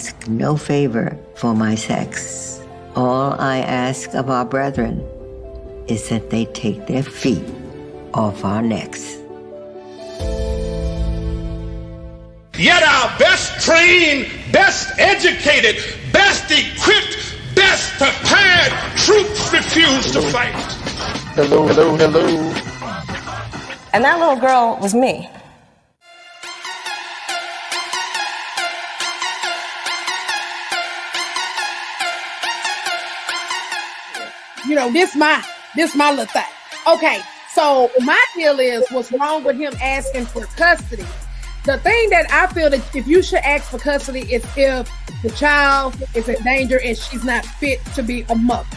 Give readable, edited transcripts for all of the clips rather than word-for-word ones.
ask no favor for my sex. All I ask of our brethren is that they take their feet off our necks. Yet our best trained, best educated, best equipped, best prepared troops refuse to fight. Hello, hello, hello. And that little girl was me. You know, this my little thing. Okay, so my deal is, what's wrong with him asking for custody? The thing that I feel that if you should ask for custody is if the child is in danger and she's not fit to be a mother,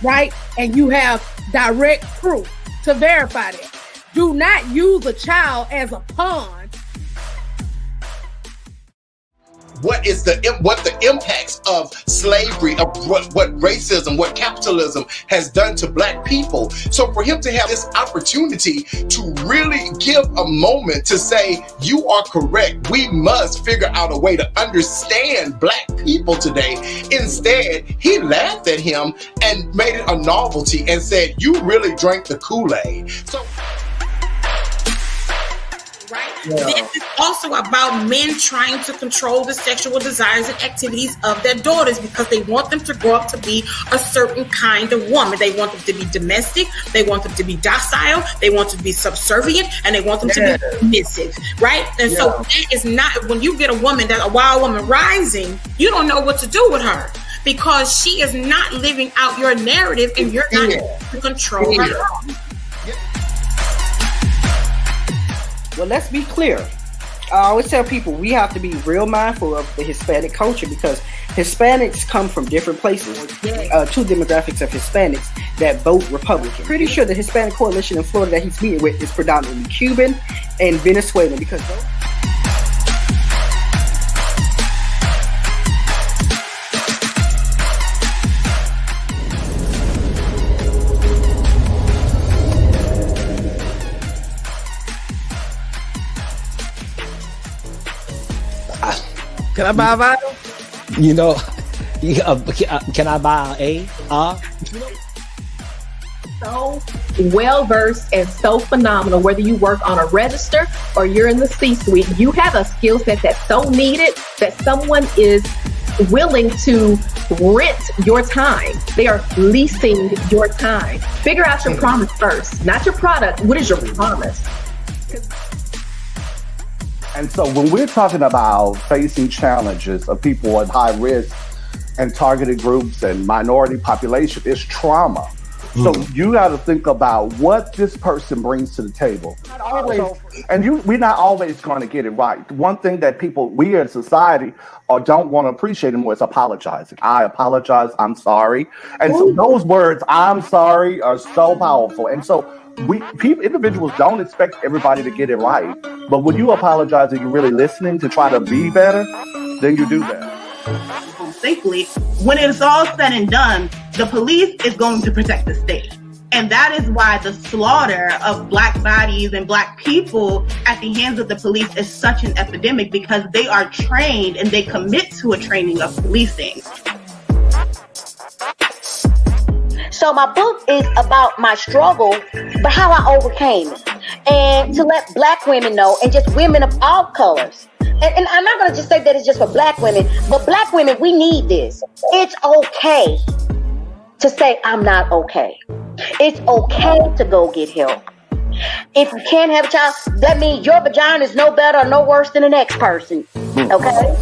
right? And you have direct proof to verify that. Do not use a child as a pawn. What the impacts of slavery, of what racism, what capitalism has done to Black people. So for him to have this opportunity to really give a moment to say, you are correct, we must figure out a way to understand Black people today. Instead, he laughed at him and made it a novelty and said, you really drank the Kool-Aid. So Yeah. This is also about men trying to control the sexual desires and activities of their daughters because they want them to grow up to be a certain kind of woman. They want them to be domestic, they want them to be docile, they want them to be subservient, and they want them to be submissive, right? And so that is not, when you get a woman, that a wild woman rising, you don't know what to do with her because she is not living out your narrative and you're not able to control her. Well, let's be clear. I always tell people we have to be real mindful of the Hispanic culture because Hispanics come from different places. Two demographics of Hispanics that vote Republican. Pretty sure the Hispanic coalition in Florida that he's meeting with is predominantly Cuban and Venezuelan because Can I buy a vinyl? You know, can I buy a? So well versed and so phenomenal, whether you work on a register or you're in the C-suite, you have a skill set that's so needed that someone is willing to rent your time. They are leasing your time. Figure out your promise first, not your product. What is your promise? And so when we're talking about facing challenges of people at high risk and targeted groups and minority population, it's trauma. So you got to think about what this person brings to the table. We're not always going to get it right. One thing that we as society don't want to appreciate anymore is apologizing. I apologize. I'm sorry. And so those words, I'm sorry, are so powerful. And so individuals don't expect everybody to get it right. But when you apologize and you're really listening to try to be better, then you do that. Thankfully, when it's all said and done, the police is going to protect the state. And that is why the slaughter of Black bodies and Black people at the hands of the police is such an epidemic because they are trained and they commit to a training of policing. So my book is about my struggle, but how I overcame it. And to let Black women know, and just women of all colors. And I'm not going to just say that it's just for Black women, but Black women, we need this. It's okay to say, I'm not okay. It's okay to go get help. If you can't have a child, that means your vagina is no better or no worse than the next person. Okay?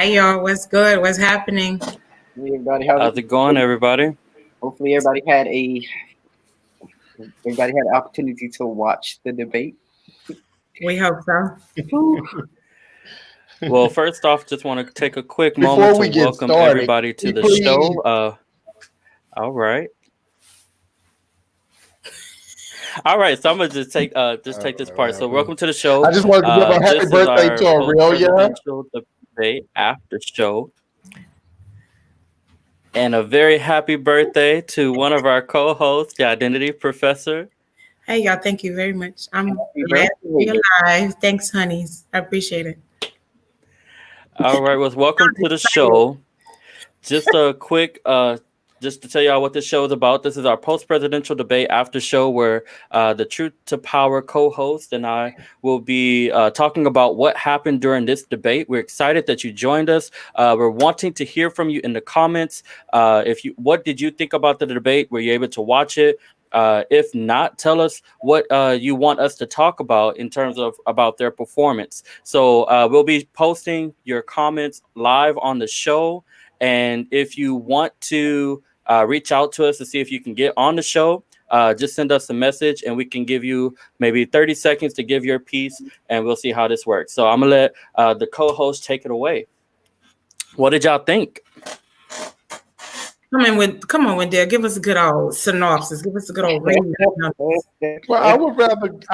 Hey y'all, what's good? What's happening? Hey, everybody, How's it going, everybody? Hopefully, everybody had an opportunity to watch the debate. We hope so. Well, first off, just want to take a quick Before moment we to get welcome started, everybody to the please- show. All right. All right, so I'm gonna just take this part. So, welcome to the show. I just wanted to give a happy this is birthday our to Aurelia. post-presidential debate after show, and a very happy birthday to one of our co-hosts, the Identity Professor. Hey y'all, thank you very much. I'm glad to be alive. Thanks, honeys. I appreciate it. All right, well, welcome to the show. Just a quick, just to tell y'all what this show is about. This is our post-presidential debate after show where the Truth to Power co-host and I will be talking about what happened during this debate. We're excited that you joined us. We're wanting to hear from you in the comments. What did you think about the debate? Were you able to watch it? If not, tell us what you want us to talk about in terms of about their performance. So we'll be posting your comments live on the show. And if you want to reach out to us to see if you can get on the show, just send us a message and we can give you maybe 30 seconds to give your piece and we'll see how this works. So I'm going to let the co-host take it away. What did y'all think? Come on, Wendell. Give us a good old synopsis. Give us a good old reading. Well, I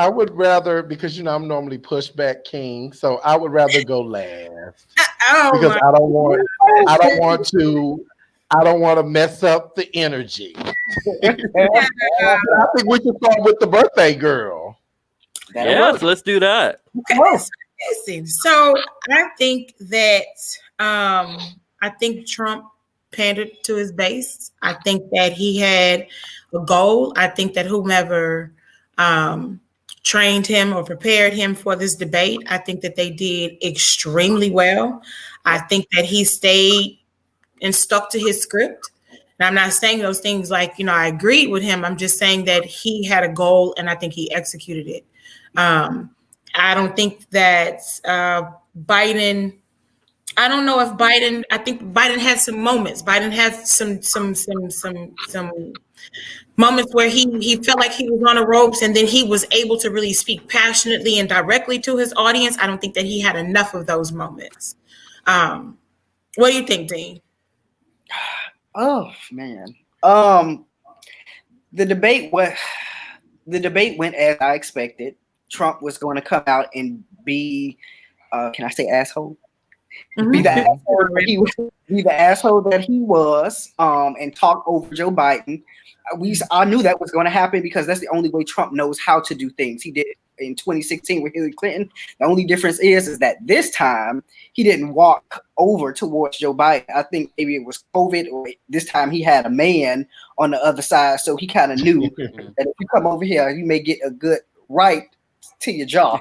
would rather because I'm normally pushback king, so I would rather go last because I don't want to mess up the energy. I think we should start with the birthday girl. Yes, let's do that. Okay, so I think that I think Trump pandered to his base. I think that he had a goal. I think that whomever trained him or prepared him for this debate, I think that they did extremely well. I think that he stayed and stuck to his script. And I'm not saying those things like, I agreed with him. I'm just saying that he had a goal and I think he executed it. I don't think that Biden, I don't know if Biden, I think Biden had some moments. Biden had some moments where he felt like he was on the ropes and then he was able to really speak passionately and directly to his audience. I don't think that he had enough of those moments. What do you think, Dean? Oh man. The debate went as I expected. Trump was going to come out and be can I say asshole? Mm-hmm. Be the asshole that he was, and talk over Joe Biden. I knew that was going to happen because that's the only way Trump knows how to do things. He did it in 2016 with Hillary Clinton. The only difference is that this time he didn't walk over towards Joe Biden. I think maybe it was COVID, or this time he had a man on the other side, so he kind of knew that if you come over here, you may get a good right to your jaw.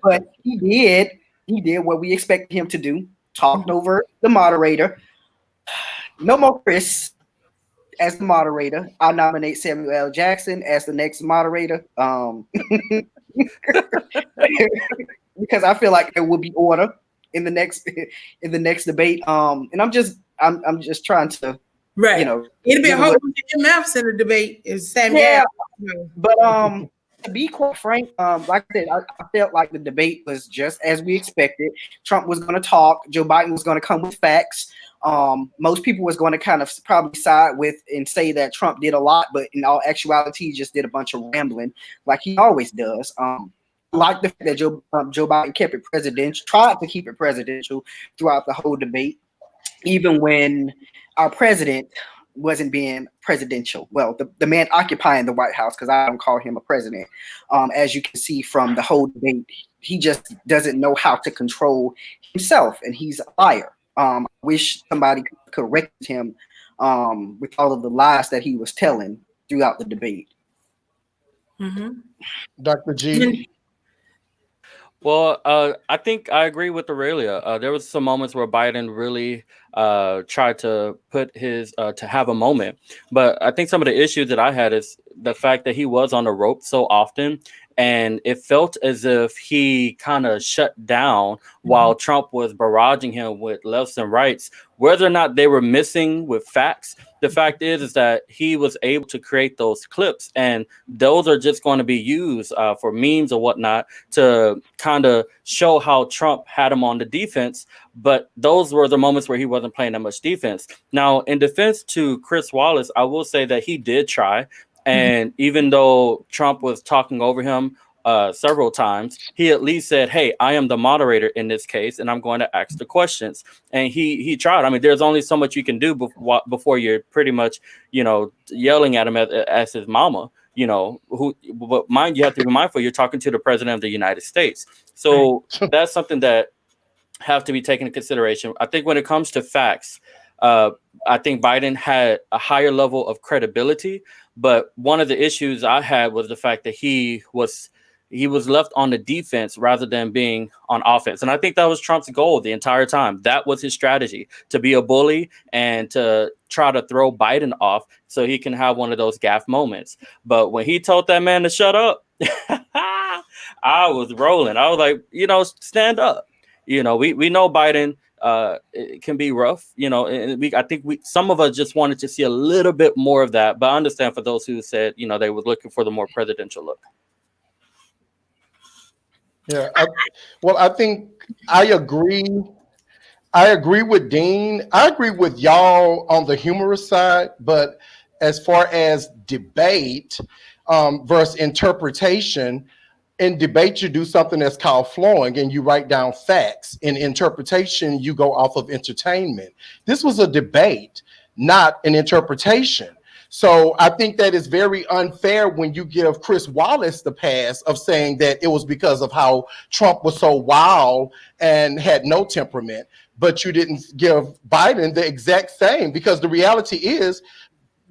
But he did. He did what we expected him to do, talked over the moderator. No more Chris as the moderator. I nominate Samuel L. Jackson as the next moderator because I feel like there will be order in the next debate. And I'm just trying to, it'll be a whole bunch of MFs in the debate. Is Samuel? Yeah, but to be quite frank, like I said, I felt like the debate was just as we expected. Trump was going to talk. Joe Biden was going to come with facts. Most people was going to kind of probably side with and say that Trump did a lot, but in all actuality, he just did a bunch of rambling like he always does. Like the fact that Joe Biden kept it presidential, tried to keep it presidential throughout the whole debate, even when our president wasn't being presidential. Well, the man occupying the White House, because I don't call him a president. As you can see from the whole debate, he just doesn't know how to control himself, and he's a liar. I wish somebody could correct him with all of the lies that he was telling throughout the debate. Mm-hmm. Dr. G. Well, I think I agree with Aurelia. There was some moments where Biden really tried to put his to have a moment, but I think some of the issues that I had is the fact that he was on the rope so often, and it felt as if he kind of shut down while Trump was barraging him with lefts and rights. Whether or not they were missing with facts, the fact is that he was able to create those clips, and those are just going to be used for memes or whatnot to kind of show how Trump had him on the defense. But those were the moments where he wasn't playing that much defense. Now, in defense to Chris Wallace, I will say that he did try. And even though Trump was talking over him several times, he at least said, hey, I am the moderator in this case, and I'm going to ask the questions. And he tried. I mean, there's only so much you can do before you're pretty much, yelling at him as his mama, but mind you have to be mindful, you're talking to the president of the United States. So that's something that have to be taken into consideration. I think when it comes to facts, I think Biden had a higher level of credibility, but one of the issues I had was the fact that he was left on the defense rather than being on offense. And I think that was Trump's goal the entire time. That was his strategy, to be a bully and to try to throw Biden off so he can have one of those gaffe moments. But when he told that man to shut up, I was rolling. I was like, stand up. We know Biden it can be rough, and I think some of us just wanted to see a little bit more of that. But I understand for those who said, they were looking for the more presidential look. Yeah, I think I agree. I agree with Dean. I agree with y'all on the humorous side, but as far as debate versus interpretation, in debate, you do something that's called flowing and you write down facts. In interpretation, you go off of entertainment. This was a debate, not an interpretation. So I think that is very unfair when you give Chris Wallace the pass of saying that it was because of how Trump was so wild and had no temperament, but you didn't give Biden the exact same, because the reality is,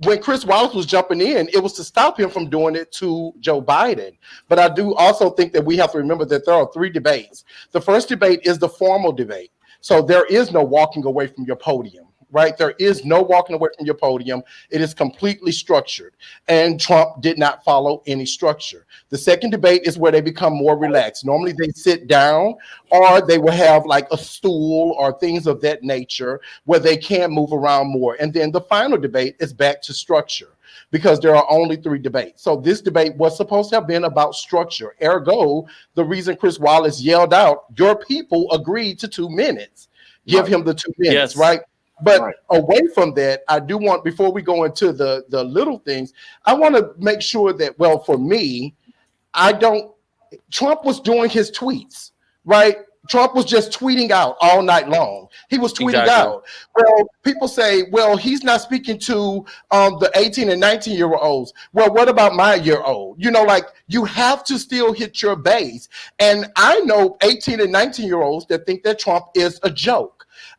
when Chris Wallace was jumping in, it was to stop him from doing it to Joe Biden. But I do also think that we have to remember that there are 3 debates. The first debate is the formal debate. So there is no walking away from your podium, right? There is no walking away from your podium. It is completely structured. And Trump did not follow any structure. The second debate is where they become more relaxed. Normally they sit down, or they will have like a stool or things of that nature where they can move around more. And then the final debate is back to structure, because there are only 3 debates. So this debate was supposed to have been about structure. Ergo, the reason Chris Wallace yelled out, your people agreed to 2 minutes. Give him the 2 minutes, right? But away from that, I do want, before we go into the little things, I want to make sure that, well, for me, Trump was doing his tweets, right? Trump was just tweeting out all night long. He was tweeting out. Well, people say, well, he's not speaking to the 18 and 19-year-olds. Well, what about my year-old? You have to still hit your base. And I know 18 and 19-year-olds that think that Trump is a joke.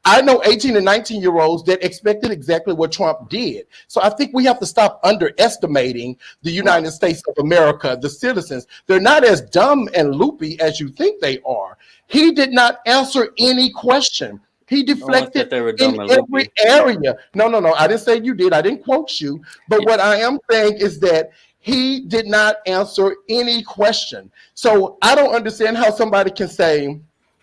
I know 18 and 19-year-olds that expected exactly what Trump did. So I think we have to stop underestimating the United States of America, the citizens. They're not as dumb and loopy as you think they are. He did not answer any question. He deflected in every area. No. I didn't say you did. I didn't quote you. But what I am saying is that he did not answer any question. So I don't understand how somebody can say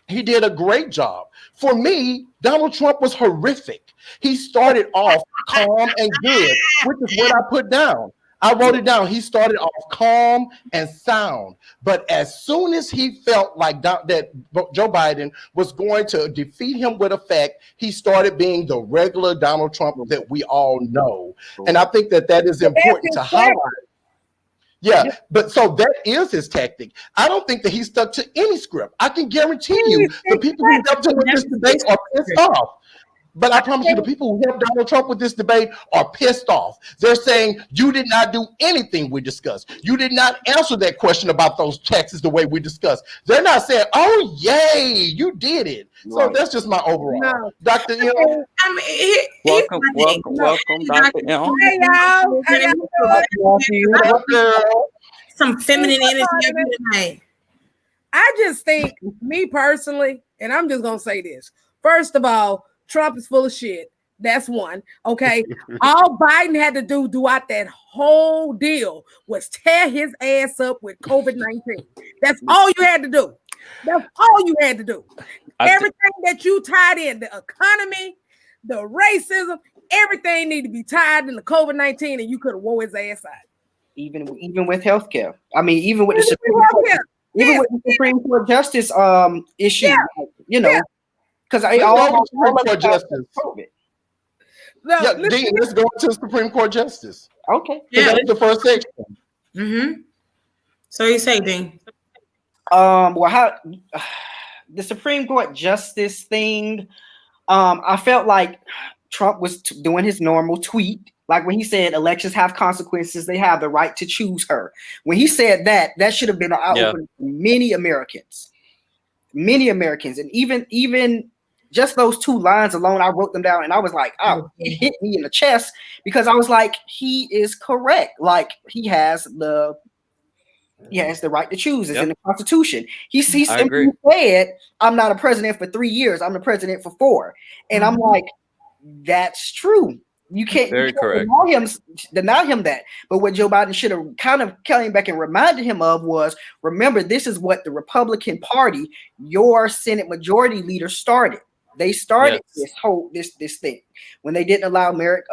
he did a great job. For me, Donald Trump was horrific. He started off calm and good, which is what I put down. I wrote it down. He started off calm and sound. But as soon as he felt like that Joe Biden was going to defeat him with effect, he started being the regular Donald Trump that we all know. And I think that is important to highlight. Yeah, but so that is his tactic. I don't think that he stuck to any script. I can guarantee you the people who helped him with this debate are pissed off. But I promise you, the people who helped Donald Trump with this debate are pissed off. They're saying, you did not do anything we discussed. You did not answer that question about those taxes the way we discussed. They're not saying, oh, yay, you did it. So that's just my overall. No. Dr. M. Welcome, Dr. M. Hey, y'all. Some feminine energy tonight. I just think, me personally, and I'm just going to say this. First of all, Trump is full of shit. That's one. Okay. All Biden had to do throughout that whole deal was tear his ass up with COVID-19. That's all you had to do. That's all you had to do. Everything that you tied in, the economy, the racism, everything need to be tied in the COVID-19, and you could have wore his ass out. Even with healthcare. I mean, even with the Supreme Court justice issue, you know, because all Supreme Court justice. No, yeah, Dean, let's go to Supreme Court justice. Okay, that's the first section. Mm-hmm. So you say, Dean? Well, how the Supreme Court justice thing? I felt like Trump was doing his normal tweet. Like when he said elections have consequences, they have the right to choose her. When he said that, that should have been an eye-opener for many Americans. Many Americans. And even just those two lines alone, I wrote them down and I was like, oh, it hit me in the chest because I was like, he is correct. Like he has the right to choose. It's in the Constitution. He simply said, I'm not a president for 3 years. I'm the president for 4. And I'm like, that's true. You can't deny him that. But what Joe Biden should have kind of came back and reminded him of was, remember, this is what the Republican Party, your Senate Majority Leader, started. They started this thing when they didn't allow Merrick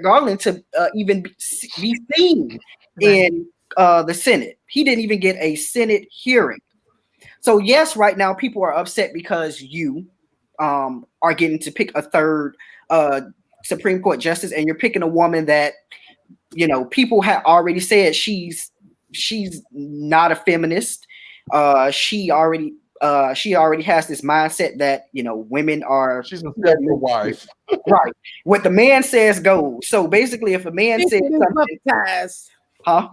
Garland to even be seen in the Senate. He didn't even get a Senate hearing. So yes, right now people are upset because you are getting to pick a third Supreme Court justice, and you're picking a woman that, you know, people have already said she's not a feminist. She already has this mindset that, you know, women are, she's a stepful wife. Right. What the man says goes. So basically, if a man says something,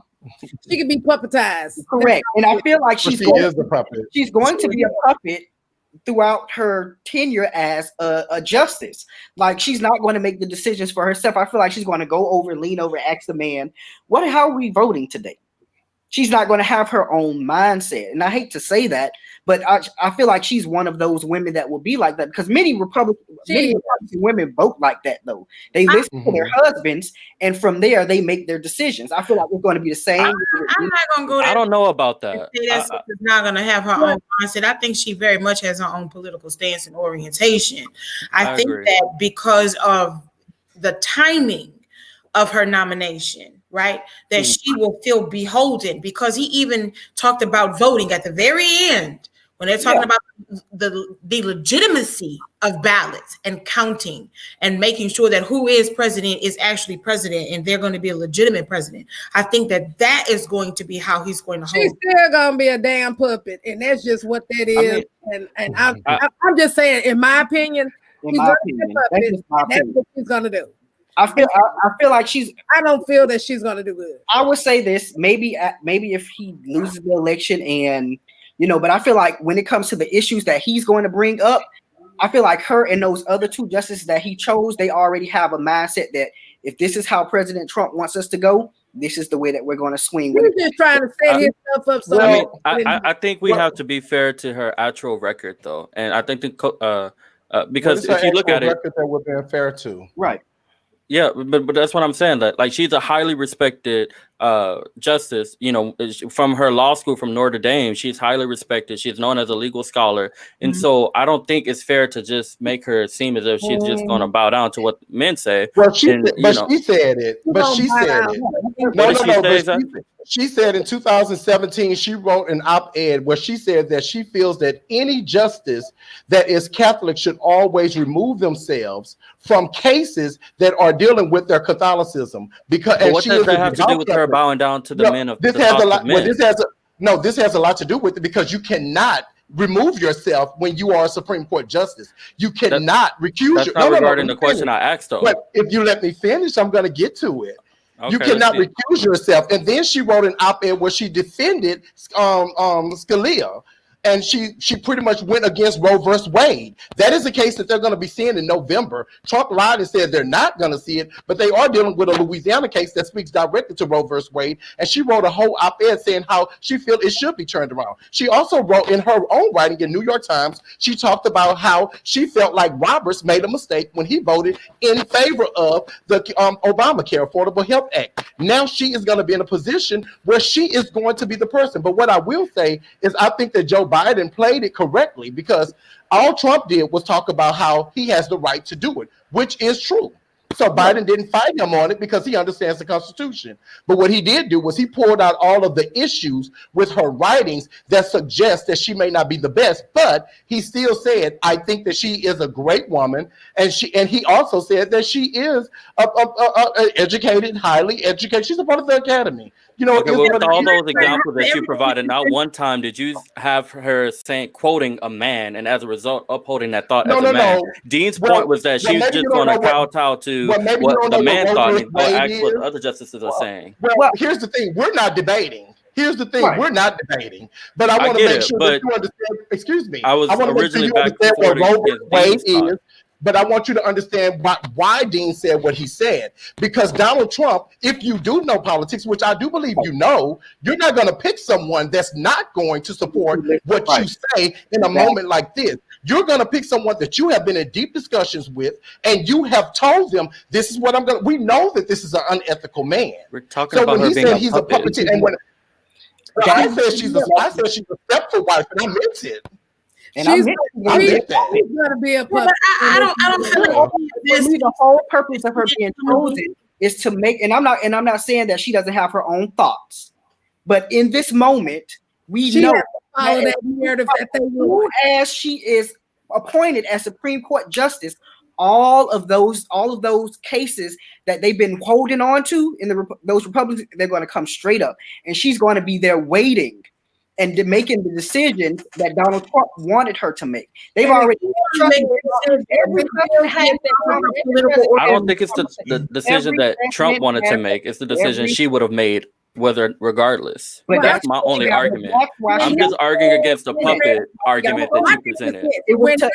she can be puppetized. Correct. And I feel like she's going to be a puppet throughout her tenure as a justice. Like she's not going to make the decisions for herself. I feel like she's going to go over, lean over, ask the man, how are we voting today? She's not going to have her own mindset. And I hate to say that, but I feel like she's one of those women that will be like that, because many Republican women vote like that, though. They listen to their husbands, and from there, they make their decisions. I feel like it's going to be the same. I'm not going to go there. I don't know about that. That's not going to have her own mindset. I think she very much has her own political stance and orientation. I think agree. that because of the timing of her nomination, right, that she will feel beholden, because he even talked about voting at the very end when they're talking about the legitimacy of ballots and counting and making sure that who is president is actually president and they're going to be a legitimate president. I think that is going to be how he's going to hold. She's still going to be a damn puppet, and that's just what that is. I'm just saying, in my opinion, she's going to be a puppet. That's what she's going to do. I feel like I don't feel that she's going to do good. I would say this, maybe if he loses the election, and you know, but I feel like when it comes to the issues that he's going to bring up, I feel like her and those other two justices that he chose, they already have a mindset that if this is how President Trump wants us to go, this is the way that we're going to swing. He's just trying to set himself up. So I think we have to be fair to her actual record, though, and I think because if you look at it, that we're being fair to, right. Yeah, but that's what I'm saying. That like she's a highly respected justice. You know, from her law school from Notre Dame, she's highly respected. She's known as a legal scholar, and so I don't think it's fair to just make her seem as if she's just going to bow down to what men say. Well, she said it. But she said it. She said in 2017, she wrote an op-ed where she said that she feels that any justice that is Catholic should always remove themselves from cases that are dealing with their Catholicism. Because what does that have to do with her bowing down to the men of this has a lot? Well, this has a lot to do with it, because you cannot remove yourself when you are a Supreme Court justice. You cannot recuse yourself. That's not regarding the question I asked, though. But if you let me finish, I'm going to get to it. Okay, you cannot recuse yourself. And then she wrote an op-ed where she defended Scalia and she pretty much went against Roe versus Wade. That is the case that they're going to be seeing in November. Trump lied and said they're not going to see it, but they are dealing with a Louisiana case that speaks directly to Roe versus Wade, and she wrote a whole op-ed saying how she feels it should be turned around. She also wrote in her own writing in New York Times, she talked about how she felt like Roberts made a mistake when he voted in favor of the Obamacare Affordable Health Act. Now she is going to be in a position where she is going to be the person. But what I will say is I think that Joe Biden played it correctly, because all Trump did was talk about how he has the right to do it, which is true. So Biden didn't fight him on it because he understands the Constitution. But what he did do was he pulled out all of the issues with her writings that suggest that she may not be the best, but he still said, I think that she is a great woman. And he also said that she is educated, highly educated. She's a part of the academy. You know, okay, well, with all those examples that you provided, not one time did you have her quoting a man, and as a result, upholding that thought as a man. Dean's point was that she's just going to kowtow to what the man thought and ask what other justices are saying. Well, here's the thing: we're not debating. Here's the thing: we're not debating. But I want to make sure that you understand. Excuse me. I was originally back to what Roe versus Wade is. But I want you to understand why Dean said what he said. Because Donald Trump, if you do know politics, which I do believe you know, you're not going to pick someone that's not going to support what you say in a moment like this. You're going to pick someone that you have been in deep discussions with, and you have told them, this is what I'm going to. We know that this is an unethical man. We're talking about her being a puppet. And when I said she's a stepful wife, and I meant it. And she's gonna be a puppet. I don't feel like the whole purpose of her being chosen is to make. And I'm not saying that she doesn't have her own thoughts, but in this moment, we know that narrative that they will. As she is appointed as Supreme Court Justice, all of those cases that they've been holding on to in those Republicans, they're going to come straight up, and she's going to be there waiting and making the decision that Donald Trump wanted her to make. They've already. I don't think it's the decision that Trump wanted to make. It's the decision she would have made, regardless. That's my only argument. I'm just arguing against the puppet argument that you presented. Wait, y'all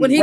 are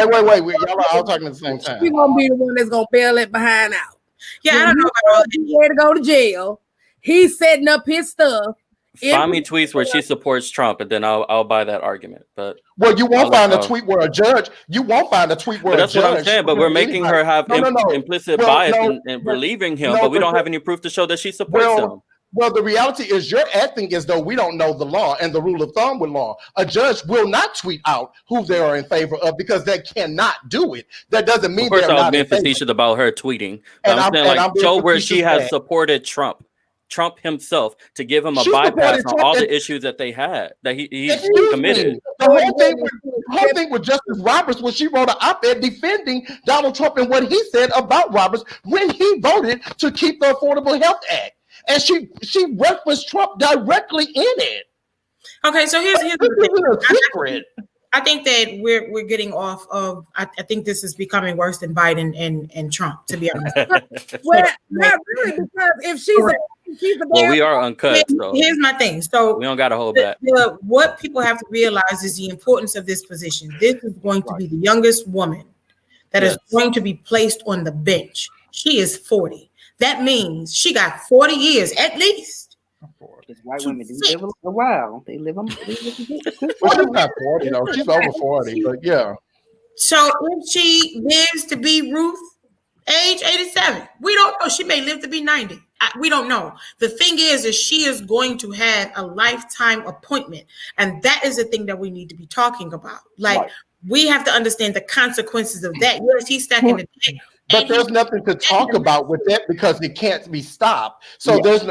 all talking at the same time. She's gonna be the one that's gonna bail it behind out. Yeah, I don't know about to go to jail. He's setting up his stuff. Find me tweets where she supports Trump, and then I'll buy that argument. But you won't find a tweet where a judge. You won't find a tweet where that's what I'm saying. But we're making her have implicit bias and believing him, but we don't have any proof to show that she supports him. Well, the reality is you're acting as though we don't know the law and the rule of thumb with law. A judge will not tweet out who they are in favor of because they cannot do it. That doesn't mean they're not in favor. Of course, I was being facetious about her tweeting. But I'm saying, like, show where she has supported Trump himself, to give him a bypass on all the issues that they had, that he committed. The whole thing with Justice Roberts was she wrote an op-ed defending Donald Trump and what he said about Roberts when he voted to keep the Affordable Health Act. And she referenced Trump directly in it. Okay, so here's the secret. I think that we're getting off of. I think this is becoming worse than Biden and Trump, to be honest. Well, not really, because if she's a we are uncut. So here's my thing. So we don't got to hold back. What people have to realize is the importance of this position. This is going to be the youngest woman that is going to be placed on the bench. She is 40. That means she got 40 years at least. Because white women do live a while. They live them. Well, she's not 40 though. She's over 40, but yeah. So if she lives to be Ruth, age 87, we don't know. She may live to be 90. We don't know. The thing is she is going to have a lifetime appointment, and that is the thing that we need to be talking about. Like, we have to understand the consequences of that. Yes, he's stacking the deck. But there's nothing to talk about with that because it can't be stopped. So there's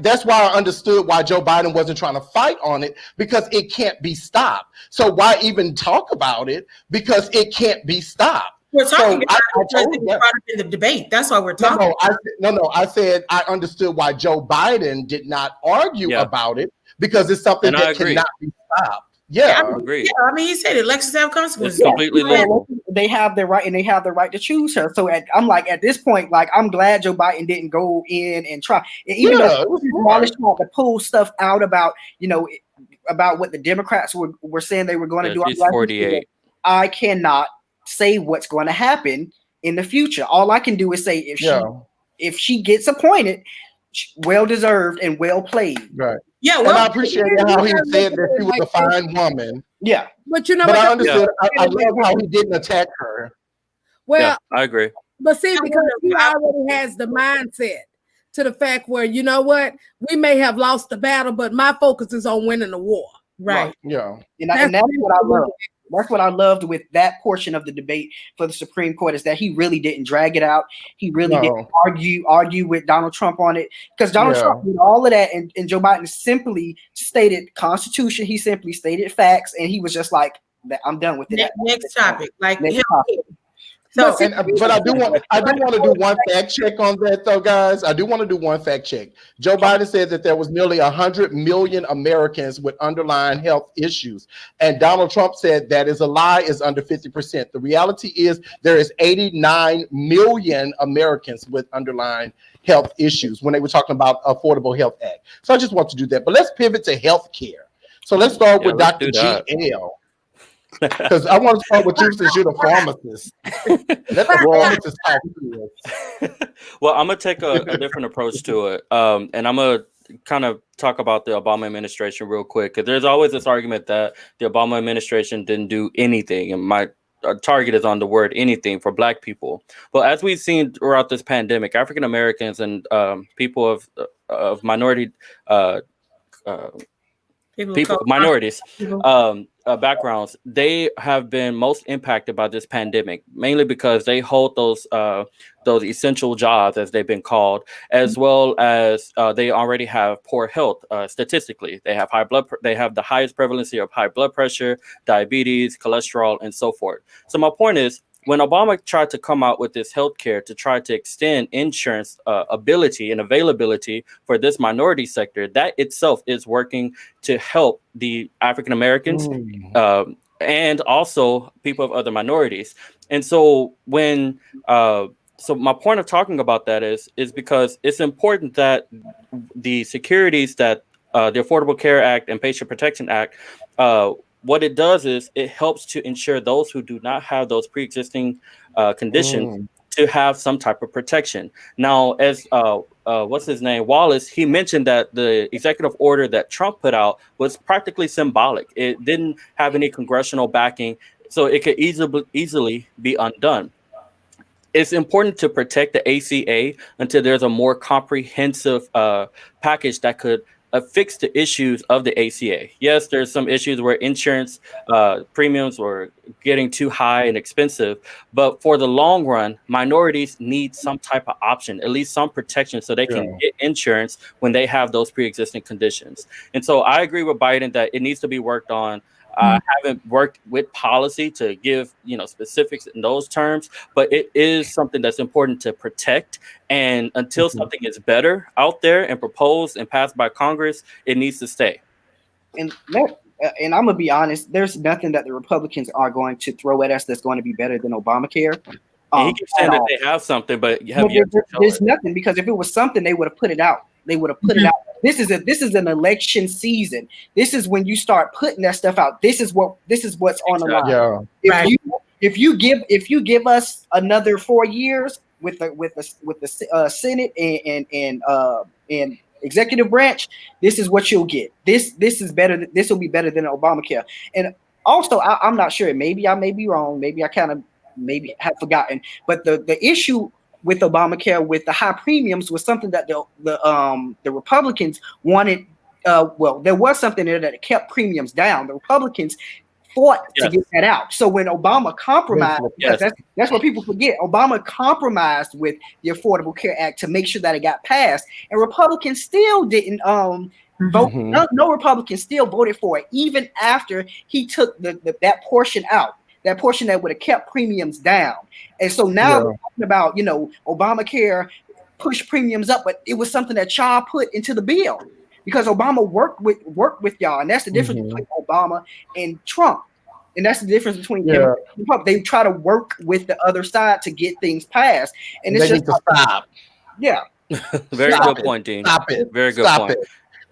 that's why I understood why Joe Biden wasn't trying to fight on it, because it can't be stopped. So why even talk about it? Because it can't be stopped. We're talking about in the debate. That's why we're talking. I said I understood why Joe Biden did not argue about it, because it's something that cannot be stopped. Yeah, I agree. Yeah, I mean, he said elections have consequences. It's completely legal. They have the right, and they have the right to choose her. So I'm like, at this point, like, I'm glad Joe Biden didn't go in and try. Even though Wallace tried to pull stuff out about, about what the Democrats were saying they were going to do. She's 48. I cannot say what's going to happen in the future. All I can do is say if she gets appointed, well deserved and well played. Right. Yeah, well, and I appreciate how he said that she was a fine woman. Yeah, but you know, but I understood. I love how he didn't attack her. Well, yeah, I agree. But see, because he already has the mindset to the fact where, you know what, we may have lost the battle, but my focus is on winning the war. Right. Yeah. And that's what I love. That's what I loved with that portion of the debate for the Supreme Court, is that he really didn't drag it out. He really didn't argue with Donald Trump on it, because Donald Trump did all of that, and Joe Biden simply stated Constitution. He simply stated facts, and he was just like, "I'm done with it." Next topic, but I do want to do one fact check on that, though, guys. I do want to do one fact check. Joe Biden said that there was nearly 100 million Americans with underlying health issues, and Donald Trump said that is a lie, is under 50%. The reality is there is 89 million Americans with underlying health issues when they were talking about Affordable Health Act. So I just want to do that. But let's pivot to health care. So let's start with Dr. GL. Because I want to start with you since you're the pharmacist. Let the pharmacist talk to us. Well, I'm gonna take a different approach to it, and I'm gonna kind of talk about the Obama administration real quick, because there's always this argument that the Obama administration didn't do anything, and my target is on the word anything for Black people. Well, as we've seen throughout this pandemic, African Americans and people of minority minorities backgrounds, they have been most impacted by this pandemic, mainly because they hold those essential jobs, as they've been called, as well as they already have poor health. Statistically, they have they have the highest prevalence of high blood pressure, diabetes, cholesterol, and so forth. So my point is, when Obama tried to come out with this healthcare to try to extend insurance ability and availability for this minority sector, that itself is working to help the African Americans and also people of other minorities. And so when so my point of talking about that is because it's important that the securities that the Affordable Care Act and Patient Protection Act, what it does is it helps to ensure those who do not have those pre-existing conditions to have some type of protection. Now, as what's his name, Wallace, he mentioned that the executive order that Trump put out was practically symbolic. It didn't have any congressional backing, so it could easily be undone. It's important to protect the ACA until there's a more comprehensive package that could fix the issues of the ACA. Yes, there's some issues where insurance premiums were getting too high and expensive, but for the long run, minorities need some type of option, at least some protection, so they can get insurance when they have those pre-existing conditions. And so I agree with Biden that it needs to be worked on. I haven't worked with policy to give specifics in those terms, but it is something that's important to protect. And until something is better out there and proposed and passed by Congress, it needs to stay. And I'm gonna be honest, there's nothing that the Republicans are going to throw at us that's going to be better than Obamacare. He keeps saying that they have something, but there's nothing, because if it was something, they would have put it out. They would have put it out. This is an election season. This is when you start putting that stuff out. This is what's on the line. If you give us another 4 years with the Senate and executive branch, this is what you'll get. This is better. This will be better than Obamacare. And also, I'm not sure. Maybe I may be wrong. Maybe I maybe have forgotten. But the issue with Obamacare, with the high premiums, was something that the Republicans wanted. Well, there was something there that kept premiums down. The Republicans fought to get that out. So when Obama compromised, that's what people forget. Obama compromised with the Affordable Care Act to make sure that it got passed, and Republicans still didn't vote. No Republicans still voted for it, even after he took that portion out. That portion that would have kept premiums down. And so now we're talking about, Obamacare pushed premiums up, but it was something that y'all put into the bill because Obama worked with y'all. And that's the difference between Obama and Trump. And that's the difference between them and Trump. They try to work with the other side to get things passed. And it's just need to stop. Yeah. Very good point, Dean. Stop it. Very good point.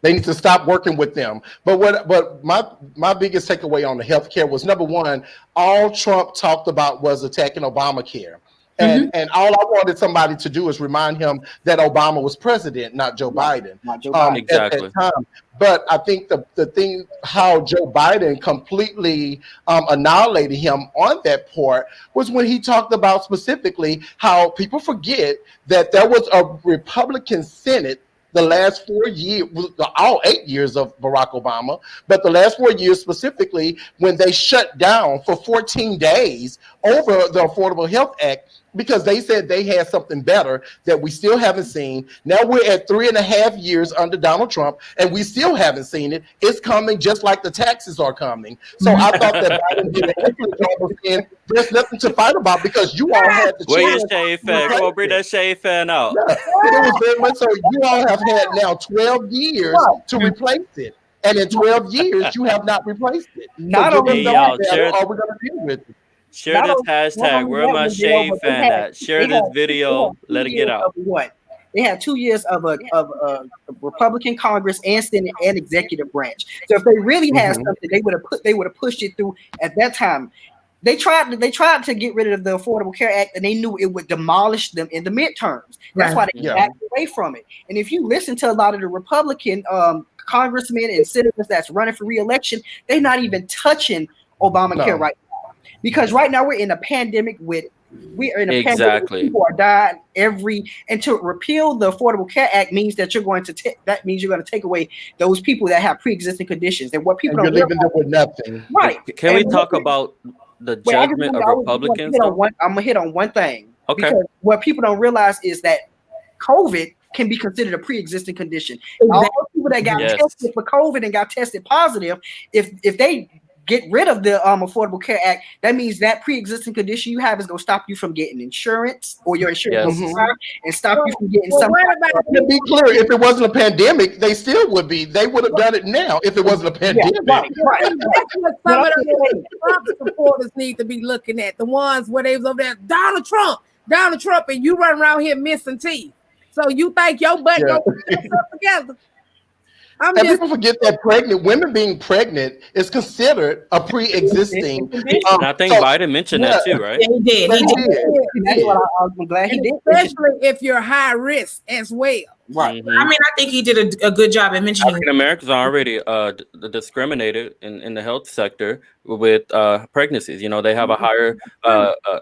They need to stop working with them. But my biggest takeaway on the healthcare was, number one, all Trump talked about was attacking Obamacare. And all I wanted somebody to do is remind him that Obama was president, not Joe Biden. Exactly. At that time. But I think the thing how Joe Biden completely annihilated him on that part was when he talked about specifically how people forget that there was a Republican Senate the last 4 years, all 8 years of Barack Obama, but the last 4 years specifically, when they shut down for 14 days over the Affordable Health Act, because they said they had something better that we still haven't seen. Now we're at 3.5 years under Donald Trump, and we still haven't seen it. It's coming just like the taxes are coming. So I thought that Biden did an excellent job of saying there's nothing to fight about because you all had the Where chance. your shade fan? Come on, bring that shade fan out. Yeah. It was very much so. You all have had now 12 years to replace it. And in 12 years, you have not replaced it. Not so only y'all, that, are we going to deal with it? Share this hashtag. Where my shade fan at? Share this video. Let it get out. What? They had 2 years of a Republican Congress and Senate and executive branch. So if they really had something, they would have pushed it through at that time. They tried to get rid of the Affordable Care Act, and they knew it would demolish them in the midterms. That's why they backed away from it. And if you listen to a lot of the Republican congressmen and senators that's running for re-election, they're not even touching Obamacare right now. Because right now we're in a pandemic pandemic. People are dying and to repeal the Affordable Care Act means that you're going to take away those people that have pre-existing conditions. And what people and you're leaving them with nothing. Right. Can we talk about the judgment of Republicans? I'm gonna hit on one thing. Okay. Because what people don't realize is that COVID can be considered a pre-existing condition. All those people that got tested for COVID and got tested positive, if they get rid of the Affordable Care Act, that means that pre-existing condition you have is going to stop you from getting insurance, or your insurance and stop you from getting something. To be clear, if it wasn't a pandemic, they still would be. They would have done it now if it wasn't a pandemic. That's what some of the Trump supporters need to be looking at. The ones where they was over there, Donald Trump, and you run around here missing teeth. So you think your butt gonna put yourself together? People forget that women being pregnant is considered a pre-existing. And I think Biden mentioned that too, right? He did. That's what I'm glad he did. Especially if you're high risk as well. Right. I mean, I think he did a good job at mentioning. African Americans are already discriminated in the health sector with pregnancies. You know, they have a higher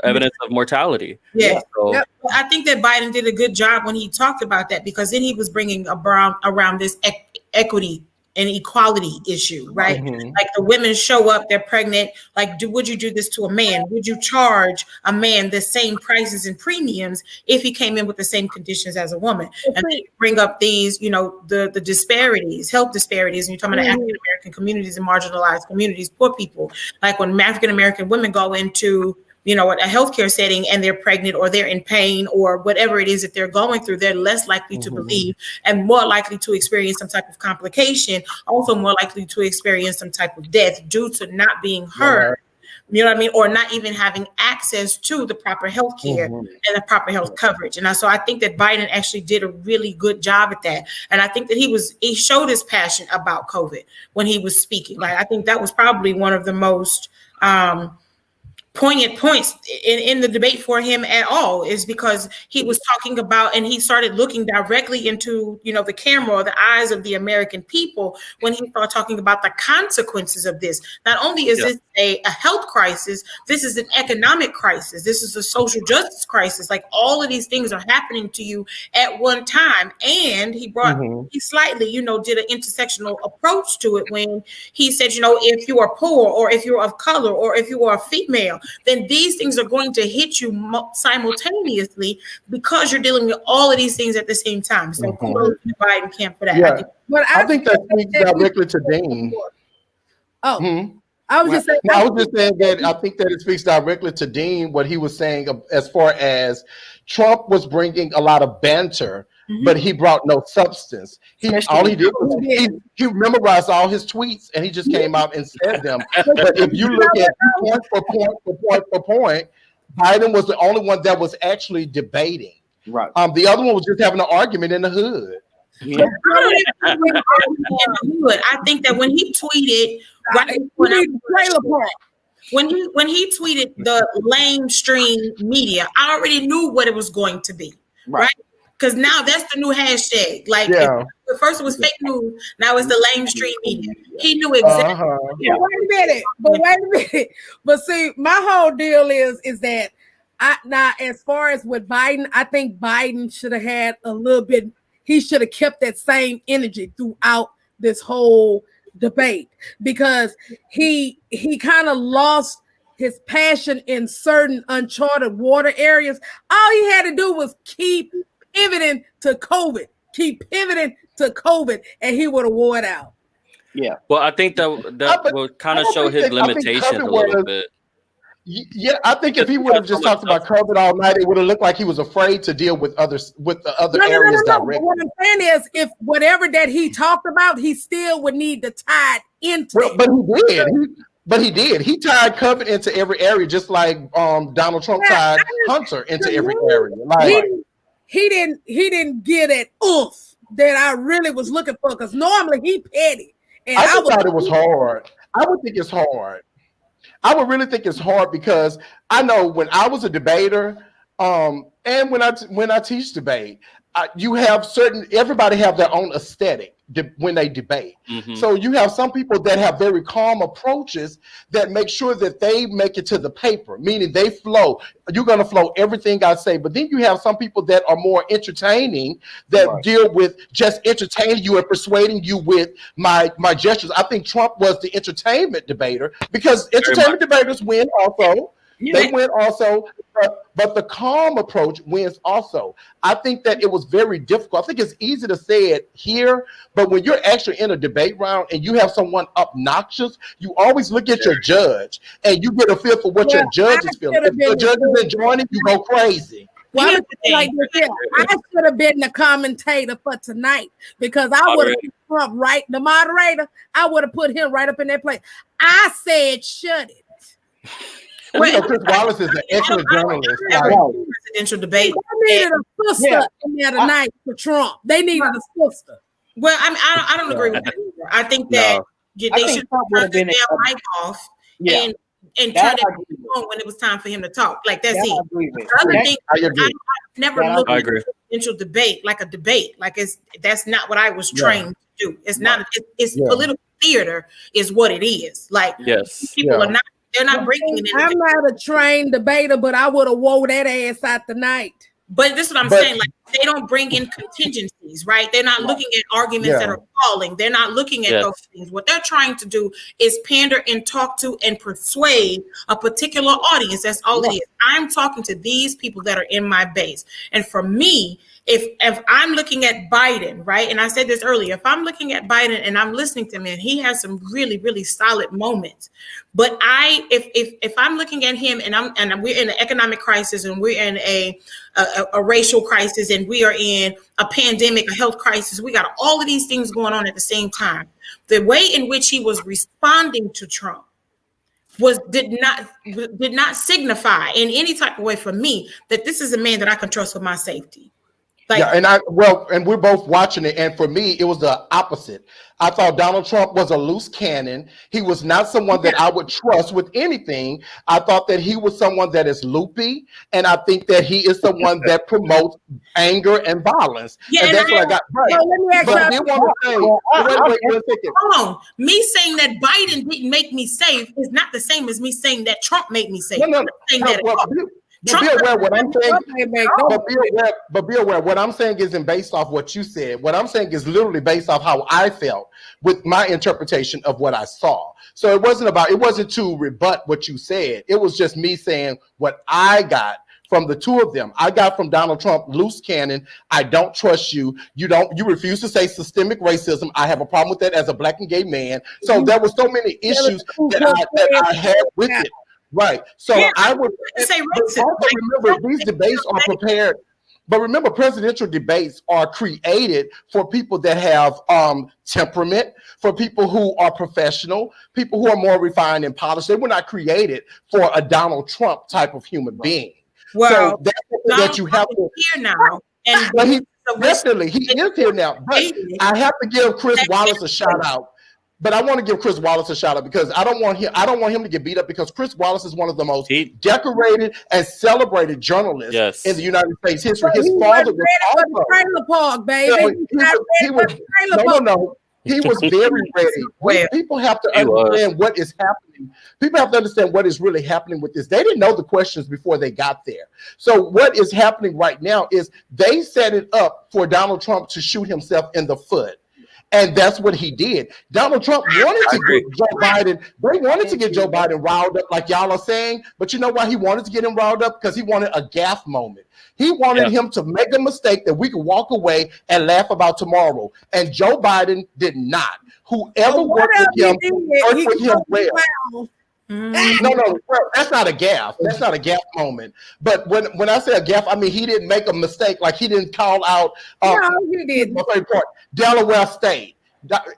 evidence of mortality. Yeah. So, I think that Biden did a good job when he talked about that, because then he was bringing around this equity and equality issue, right? Like the women show up, they're pregnant. Like, would you do this to a man? Would you charge a man the same prices and premiums if he came in with the same conditions as a woman? And they bring up these, the disparities, health disparities, and you're talking about African American communities and marginalized communities, poor people. Like when African American women go into a healthcare setting and they're pregnant or they're in pain or whatever it is that they're going through, they're less likely to believe and more likely to experience some type of complication, also more likely to experience some type of death due to not being heard. You know what I mean? Or not even having access to the proper health care and the proper health coverage. And so I think that Biden actually did a really good job at that. And I think that he showed his passion about COVID when he was speaking. Like, I think that was probably one of the most poignant points in the debate for him at all, is because he was talking about, and he started looking directly into, the camera or the eyes of the American people when he started talking about the consequences of this. Not only is this a health crisis, this is an economic crisis. This is a social justice crisis. Like, all of these things are happening to you at one time. And he brought, he slightly, did an intersectional approach to it when he said, if you are poor or if you're of color or if you are a female, then these things are going to hit you simultaneously because you're dealing with all of these things at the same time. So kudos to the Biden camp for that. Yeah. I think that speaks directly to Dean. I was just saying. I was just saying that I think that it speaks directly to Dean, what he was saying as far as Trump was bringing a lot of banter, but he brought no substance. All he did was he memorized all his tweets and he just came out and said them. But if you look at point for point, Biden was the only one that was actually debating. Right. The other one was just having an argument in the hood. Yeah. I think that when he tweeted, when he tweeted the lamestream media, I already knew what it was going to be, right? Because now that's the new hashtag. Like, if first it was fake news, now it's the lamestream media. He knew exactly. Wait a minute. But see, my whole deal is that now, as far as with Biden, I think Biden should have had a little bit. He should have kept that same energy throughout this whole debate, because he kind of lost his passion in certain uncharted water areas. All he had to do was keep pivoting to COVID, and he would have wore it out. Yeah. Well, I think that will kind of show his limitations a little bit. Yeah, I think if he would have just talked about COVID all night, it would have looked like he was afraid to deal with the other areas directly. What I'm saying is, if whatever that he talked about, he still would need to tie it into it. But he did. He tied COVID into every area, just like Donald Trump tied Hunter into every area. Like, he didn't get it oof that I really was looking for, because normally he petty. And I thought it was hard. I would think it's hard. I would really think it's hard, because I know when I was a debater, and when I teach debate, you have everybody have their own aesthetic when they debate. Mm-hmm. So you have some people that have very calm approaches that make sure that they make it to the paper, meaning they flow. You're going to flow everything I say. But then you have some people that are more entertaining, that deal with just entertaining you and persuading you with my gestures. I think Trump was the entertainment debater, because entertainment debaters win also. They win also, but the calm approach wins also. I think that it was very difficult. I think it's easy to say it here, but when you're actually in a debate round and you have someone obnoxious, you always look at your judge and you get a feel for what your judge is feeling. If your judge is enjoying it, you go crazy. Well, I should have been the commentator for tonight, because I would have put Trump the moderator. I would have put him right up in that place. I said, shut it. Chris Wallace is an excellent journalist. Presidential debate. They needed a sister in there tonight for Trump. They needed a sister. Well, I don't agree with that either. I think that they should turn the damn mic off and turn it on when it was time for him to talk. Like, that's it. The other thing, I never looked at a presidential debate like a debate. Like, that's not what I was trained to do. It's not. It's political theater is what it is. Like, people are not. They're not bringing it in. I'm not a trained debater, but I would have wore that ass out tonight. But this is what I'm saying. Like, they don't bring in contingencies, right? They're not looking at arguments that are falling. They're not looking at those things. What they're trying to do is pander and talk to and persuade a particular audience. That's all it is. I'm talking to these people that are in my base. And for me, if I'm looking at Biden, right? And I said this earlier, if I'm looking at Biden and I'm listening to him, and he has some really, really solid moments. But if I'm looking at him and we're in an economic crisis, and we're in a racial crisis, and we are in a pandemic, a health crisis, we got all of these things going on at the same time. The way in which he was responding to Trump did not signify in any type of way for me that this is a man that I can trust with my safety. Like, and we're both watching it, and for me, it was the opposite. I thought Donald Trump was a loose cannon. He was not someone that I would trust with anything. I thought that he was someone that is loopy, and I think that he is someone that promotes anger and violence. Yeah, and that's what I got right. Well, let me ask but I did want to say, wait, hold on. Me saying that Biden didn't make me safe is not the same as me saying that Trump made me safe. Be aware what I'm saying. But be aware what I'm saying isn't based off what you said. What I'm saying is literally based off how I felt with my interpretation of what I saw. So it wasn't to rebut what you said. It was just me saying what I got from the two of them. I got from Donald Trump, loose cannon. I don't trust you. You refuse to say systemic racism. I have a problem with that as a Black and gay man. So there were so many issues that I had with it. Right. So I would say, remember, these debates are prepared. But remember, presidential debates are created for people that have temperament, for people who are professional, people who are more refined and polished. They were not created for a Donald Trump type of human being. Well, so that's that you have to here now, and Definitely, he is here now. But I have to give Chris Wallace a shout out. But I want to give Chris Wallace a shout out because I don't want him to get beat up because Chris Wallace is one of the most decorated and celebrated journalists in the United States history. His father was also trailer park, baby. He was very ready. People have to understand what is happening. People have to understand what is really happening with this. They didn't know the questions before they got there. So what is happening right now is they set it up for Donald Trump to shoot himself in the foot. And that's what he did. Donald Trump wanted to get Joe Biden. They wanted to get Joe Biden riled up, like y'all are saying. But you know why he wanted to get him riled up? Because he wanted a gaffe moment. He wanted him to make a mistake that we could walk away and laugh about tomorrow. And Joe Biden did not. Whoever worked with him worked with him well. No, that's not a gaffe. That's not a gaffe moment. But when I say a gaffe, I mean he didn't make a mistake. Like he didn't call out. He did. Delaware State.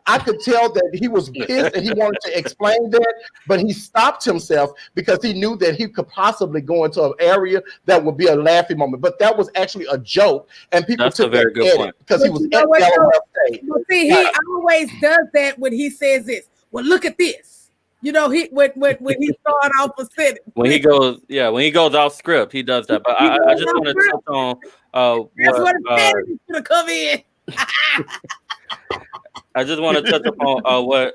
I could tell that he was pissed and he wanted to explain that, but he stopped himself because he knew that he could possibly go into an area that would be a laughing moment. But that was actually a joke, and people took that edit because he was at Delaware State. Well, see, he always does that when he says this. Well, look at this. You know, he when he started off a sentence. When he goes off script, he does that. But I just want to touch on that's what should have come in. I just want to touch upon what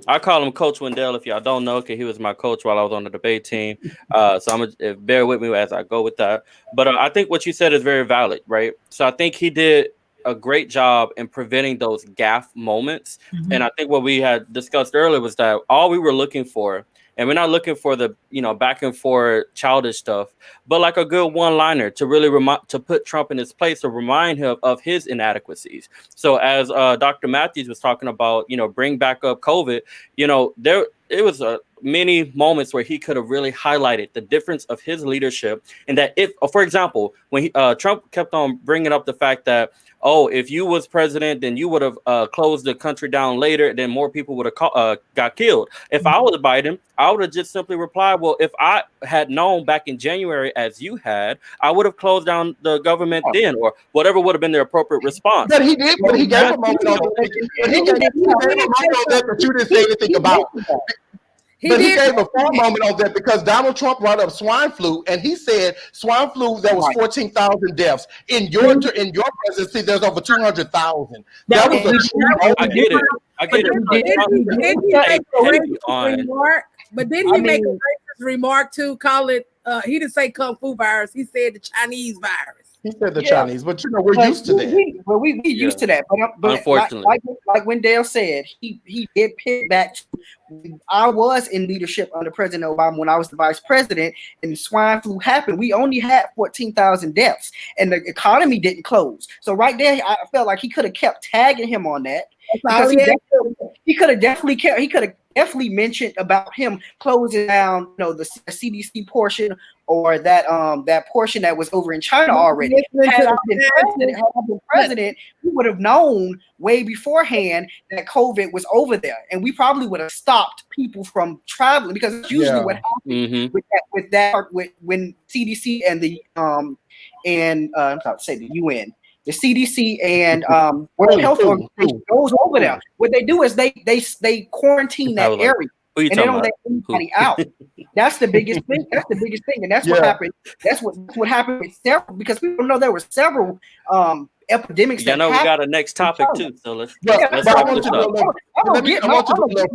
I call him Coach Wendell. If y'all don't know, because he was my coach while I was on the debate team. So I'm gonna bear with me as I go with that. But I think what you said is very valid, right? So I think he did a great job in preventing those gaffe moments. Mm-hmm. And I think what we had discussed earlier was that all we were looking for, and we're not looking for the back and forth childish stuff, but like a good one-liner to really to put Trump in his place, to remind him of his inadequacies. So as Dr. Matthews was talking about, bring back up COVID, it was many moments where he could have really highlighted the difference of his leadership, and that if, for example, when Trump kept on bringing up the fact that, if you was president, then you would have closed the country down later, then more people would have got killed. If I was Biden, I would have just simply replied, well, if I had known back in January as you had, I would have closed down the government then, or whatever would have been the appropriate response. But he did, but he gave a moment on that, but you didn't say anything about it. He gave a full moment on that because Donald Trump brought up swine flu, and he said swine flu there was 14,000 deaths in your presidency. There's over 200,000. That was I get it. But didn't he make a racist remark to call it? He didn't say Kung Fu virus. He said the Chinese virus. He said the Chinese, but we're used to that. We used to that. But unfortunately, like Wendell said, he did pick back to, I was in leadership under President Obama when I was the vice president, and the swine flu happened. We only had 14,000 deaths, and the economy didn't close. So right there, I felt like he could have kept tagging him on that. Because he could have definitely mentioned about him closing down, the CDC portion or that portion that was over in China already. Had I been president, we would have known way beforehand that COVID was over there, and we probably would have stopped people from traveling, because it's usually what happens with when CDC and the I'm about to say the UN. The CDC and World Health Organization goes over there. What they do is they quarantine that area, and they don't let anybody out. That's the biggest thing. And that's what happened. That's what happened with several, because people know there were several epidemics. We got a next topic too. So let's wrap this up. I want to do a little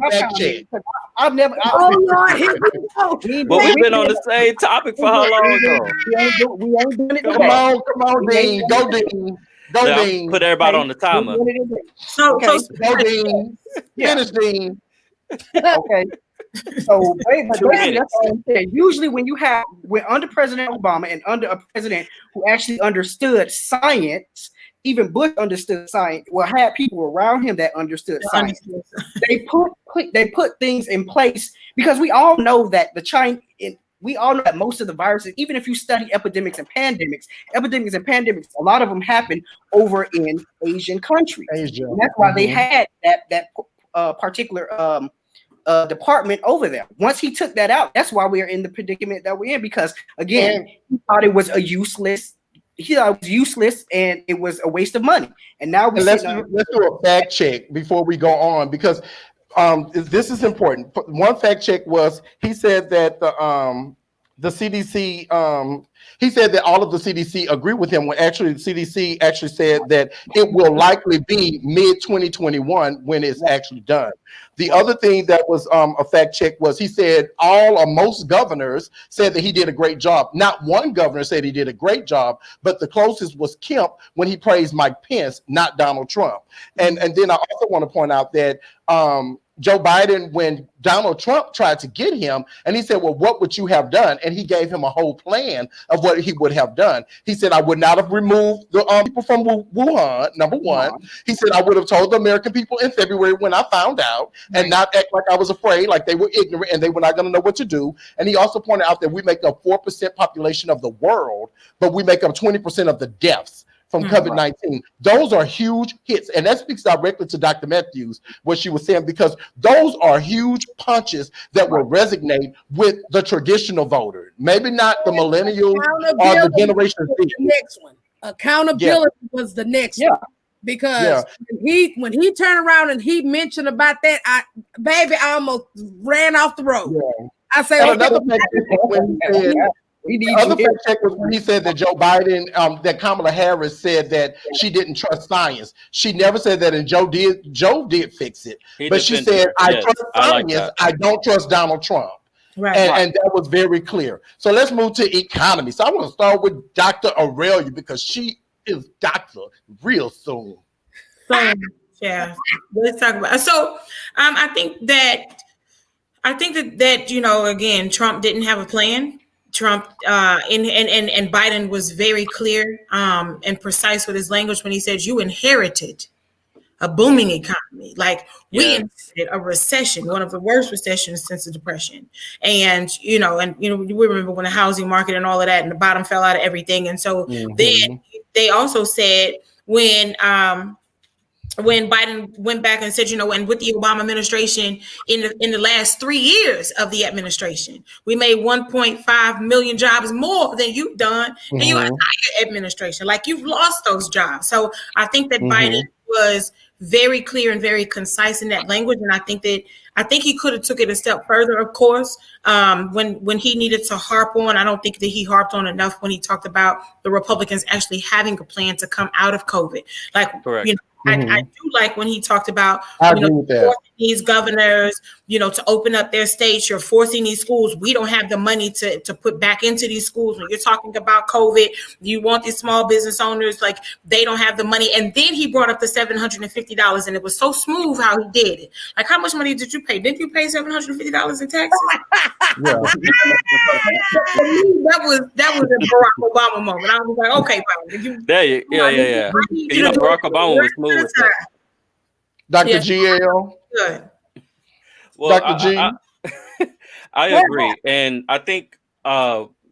fact check. I've never. But we've been on the same topic for how long ago? We ain't doing it. Come on, Dean. Go, Dean. Go, Dean. Put everybody on the timer. Go, Dean. Finish, Dean. Okay. So basically, that's what I'm saying. Usually, when under President Obama and under a president who actually understood science, even Bush understood science. Well, had people around him that understood science. They put things in place, because we all know that we all know that most of the viruses, even if you study epidemics and pandemics, a lot of them happen over in Asian countries. Asia. And that's why they had that particular department over there. Once he took that out, that's why we are in the predicament that we're in, because again, he thought it was a useless he was useless and it was a waste of money. And now let's do a fact check before we go on, because this is important. One fact check was he said that the CDC. He said that all of the CDC agree with him when actually the CDC actually said that it will likely be mid-2021 when it's actually done. The other thing that was a fact check was he said all or most governors said that he did a great job. Not one governor said he did a great job, but the closest was Kemp when he praised Mike Pence, not Donald Trump. And then I also want to point out that Joe Biden, when Donald Trump tried to get him, and he said, well, what would you have done? And he gave him a whole plan of what he would have done. He said, I would not have removed the people from Wuhan, number one. He said, I would have told the American people in February when I found out and not act like I was afraid, like they were ignorant and they were not going to know what to do. And he also pointed out that we make up 4% population of the world, but we make up 20% of the deaths from COVID-19. Those are huge hits. And that speaks directly to Dr. Matthews, what she was saying, because those are huge punches that will resonate with the traditional voter. Maybe not the millennials or the Generation Z. The next one. Accountability was the next one. Because when he turned around and he mentioned about that, I almost ran off the road. I say, another other fact check was when he said that Joe Biden, that Kamala Harris said that she didn't trust science. She never said that, and Joe did fix it. But she said, I trust science, I don't trust Donald Trump. And that was very clear. So let's move to economy. So I want to start with Dr. Aurelia because she is doctor real soon. So yeah, let's talk about. So I think that you know, again, Trump didn't have a plan. Trump and Biden was very clear and precise with his language when he said you inherited a booming economy. Like we inherited a recession, one of the worst recessions since the Depression. And you know, we remember when the housing market and all of that and the bottom fell out of everything. And so then they also said when Biden went back and said, you know, and with the Obama administration in the last 3 years of the administration, we made 1.5 million jobs more than you've done in your entire administration. Like you've lost those jobs. So I think that Biden was very clear and very concise in that language. And I think he could have took it a step further, of course, when he needed to harp on. I don't think that he harped on enough when he talked about the Republicans actually having a plan to come out of COVID. Like, you know, I do like when he talked about forcing these governors, you know, to open up their states. You're forcing these schools. We don't have the money to put back into these schools. When you're talking about COVID, you want these small business owners, like they don't have the money. And then he brought up the $750, and it was so smooth how he did it. Like, how much money did you pay? Didn't you pay $750 in taxes? That was a Barack Obama moment. I was like, okay, Biden, you know, Barack Obama was smooth. Dr. GL. Good. Well, Dr. G. I agree, and I think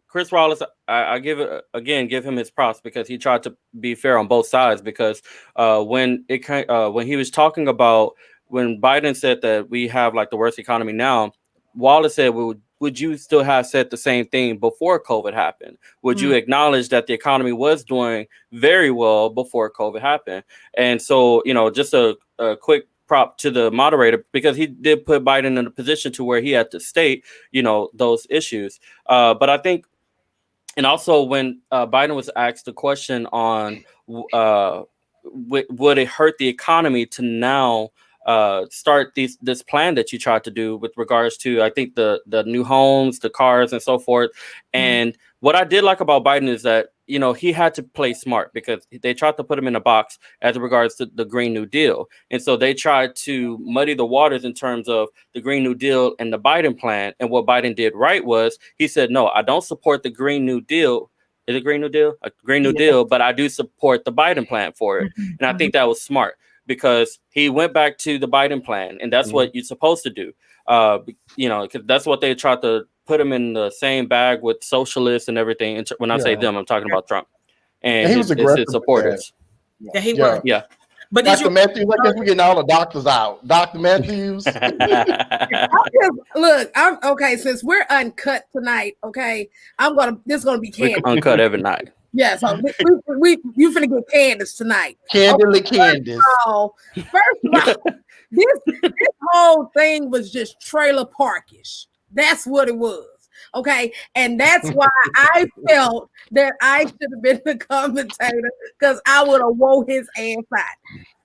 Chris Wallace. I give him his props because he tried to be fair on both sides. Because when he was talking about when Biden said that we have like the worst economy now, Wallace said, would you still have said the same thing before COVID happened? Would you acknowledge that the economy was doing very well before COVID happened? And so, you know, just a quick prop to the moderator, because he did put Biden in a position to where he had to state, you know, those issues. But I think, and also when Biden was asked the question on would it hurt the economy to now start this plan that you tried to do with regards to, I think, the new homes, the cars, and so forth. And what I did like about Biden is that, you know, he had to play smart because they tried to put him in a box as regards to the Green New Deal. And so they tried to muddy the waters in terms of the Green New Deal and the Biden plan. And what Biden did right was he said, no, I don't support the Green New Deal. Is it Green New Deal? A Green New Deal, but I do support the Biden plan for it. And I think that was smart, because he went back to the Biden plan, and that's what you're supposed to do. You know, because that's what they tried to put him in the same bag with socialists and everything. And when I say them, I'm talking about Trump and his supporters. Yeah, he was. Yeah. But Dr. Matthews, I guess we're getting all the doctors out. Dr. Matthews. I'm okay. Since we're uncut tonight, okay, this is gonna be candid. Uncut every night. Yeah, so you finna get Candace tonight. Candace. First of all, this whole thing was just trailer parkish. That's what it was. Okay, and that's why I felt that I should have been the commentator, because I would have wore his ass out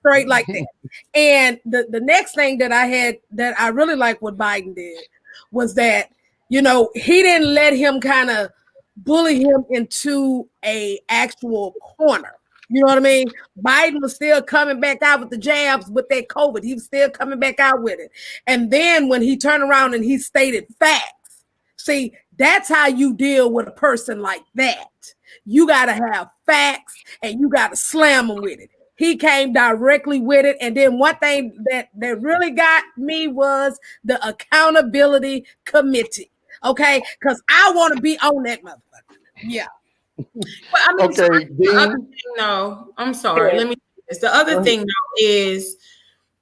straight like that. And the next thing that I really like what Biden did was that, you know, he didn't let him kind of bully him into a actual corner. You know what I mean? Biden was still coming back out with the jabs with that COVID. He was still coming back out with it. And then when he turned around and he stated facts, see, that's how you deal with a person like that. You got to have facts and you got to slam them with it. He came directly with it. And then one thing that really got me was the accountability committee. Okay? Because I want to be on that motherfucker. Yeah. But I mean, Okay, the other thing, no, I'm sorry. Let me do this. The other thing though is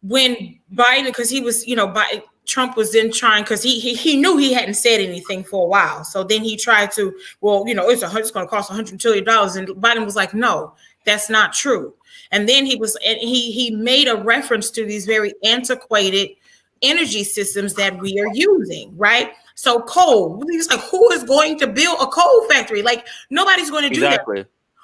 when Biden, because he was, you know, Trump was then trying, because he knew he hadn't said anything for a while. So then he tried to, well, you know, it's going to cost $100 trillion. And Biden was like, no, that's not true. And then he made a reference to these very antiquated energy systems that we are using, right? So coal, he's like, who is going to build a coal factory? Like, nobody's going to do that.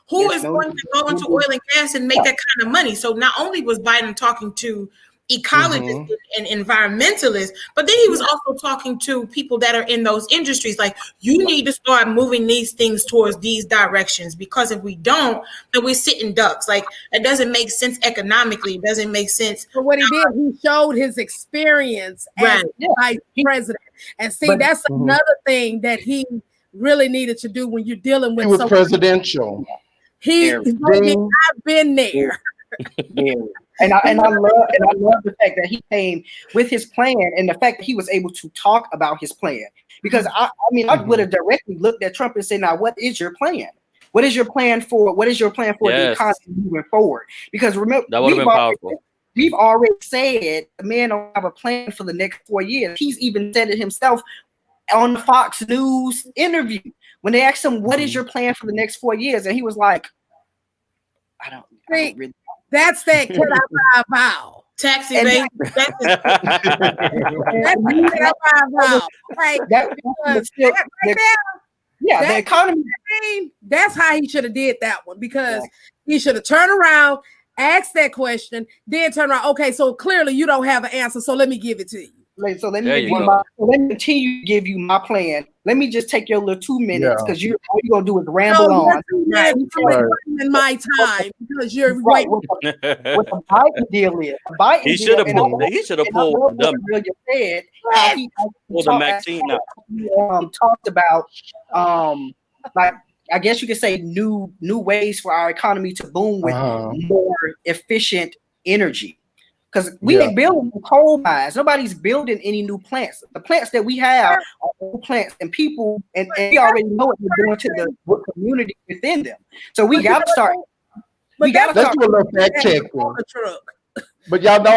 Who is going to go into oil and gas and make that kind of money? So not only was Biden talking to ecologists and environmentalists, but then he was also talking to people that are in those industries. Like, you need to start moving these things towards these directions, because if we don't, then we're sitting ducks. Like, it doesn't make sense economically. It doesn't make sense. But what he did, he showed his experience as vice president. And see, that's another thing that he really needed to do when you're dealing with. He was presidential. I've been there. And I love the fact that he came with his plan, and the fact that he was able to talk about his plan. Because I would have directly looked at Trump and said, "Now, what is your plan? What is your plan for the economy moving forward?" Because remember, that would have been powerful. We've already said the man don't have a plan for the next 4 years. He's even said it himself on the Fox News interview when they asked him, "What is your plan for the next 4 years?" And he was like, "I don't really." That's that can I buy a vowel? Tax evasion. That's the economy. That's how he should have did that one, because he should have turned around, asked that question, then turn around. Okay, so clearly you don't have an answer, so let me give it to you. So let me continue to give you my plan. Let me just take your little 2 minutes, because all you're gonna do is ramble on. In my time, because you're right. What the Biden deal is, he should have pulled them. He talked about like, I guess you could say new ways for our economy to boom with more efficient energy. Because we ain't building coal mines. Nobody's building any new plants. The plants that we have are old plants, and people, and we already know what they're doing to the community within them. So we got to start. Let's do a little fact check. But y'all know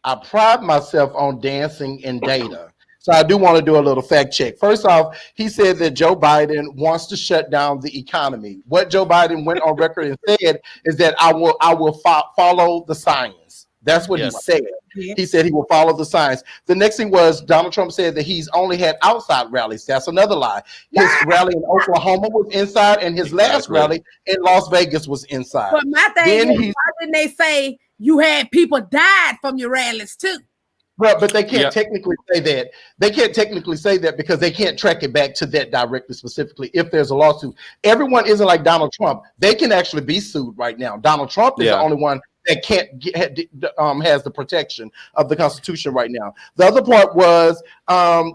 I pride myself on dancing in data. So I do want to do a little fact check. First off, he said that Joe Biden wants to shut down the economy. What Joe Biden went on record and said is that I will follow the science. That's what he said. He said he will follow the science. The next thing was Donald Trump said that he's only had outside rallies. That's another lie. His rally in Oklahoma was inside, and his last rally in Las Vegas was inside. But my thing is, why didn't they say you had people died from your rallies too? But they can't technically say that. They can't technically say that because they can't track it back to that directly, specifically, if there's a lawsuit. Everyone isn't like Donald Trump. They can actually be sued right now. Donald Trump is the only one that can't has the protection of the Constitution right now. The other part was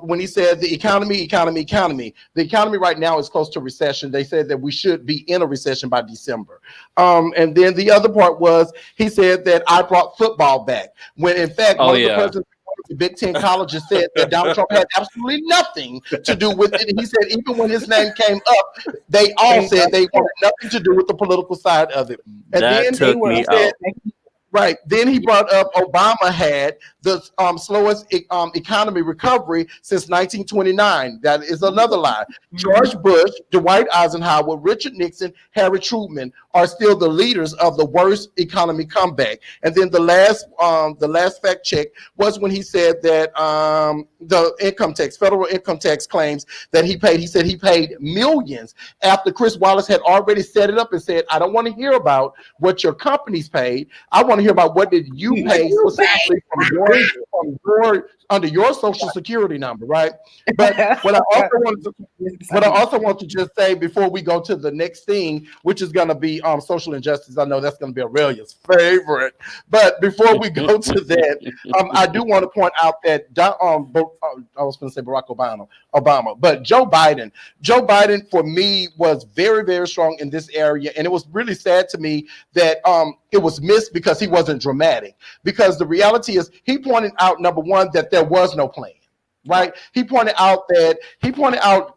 when he said the economy. The economy right now is close to recession. They said that we should be in a recession by December. And then the other part was he said that I brought football back, when in fact one of the presidents the Big Ten colleges said that Donald Trump had absolutely nothing to do with it. And he said even when his name came up, they all said they wanted nothing to do with the political side of it. And then Right. Then he brought up Obama had the slowest economy recovery since 1929. That is another lie. George Bush, Dwight Eisenhower, Richard Nixon, Harry Truman are still the leaders of the worst economy comeback. And then the last fact check was when he said that the federal income tax claims that he paid. He said he paid millions after Chris Wallace had already set it up and said, I don't want to hear about what your companies paid. I want to hear about what did you pay specifically from your under your social security number, right? But what I also want to just say before we go to the next thing, which is going to be social injustice. I know that's going to be Aurelia's favorite. But before we go to that, I do want to point out that I was going to say Barack Obama, but Joe Biden for me was very, very strong in this area, and it was really sad to me that it was missed because he wasn't dramatic. Because the reality is, he pointed out, number one, that there was no plan. Right? He pointed out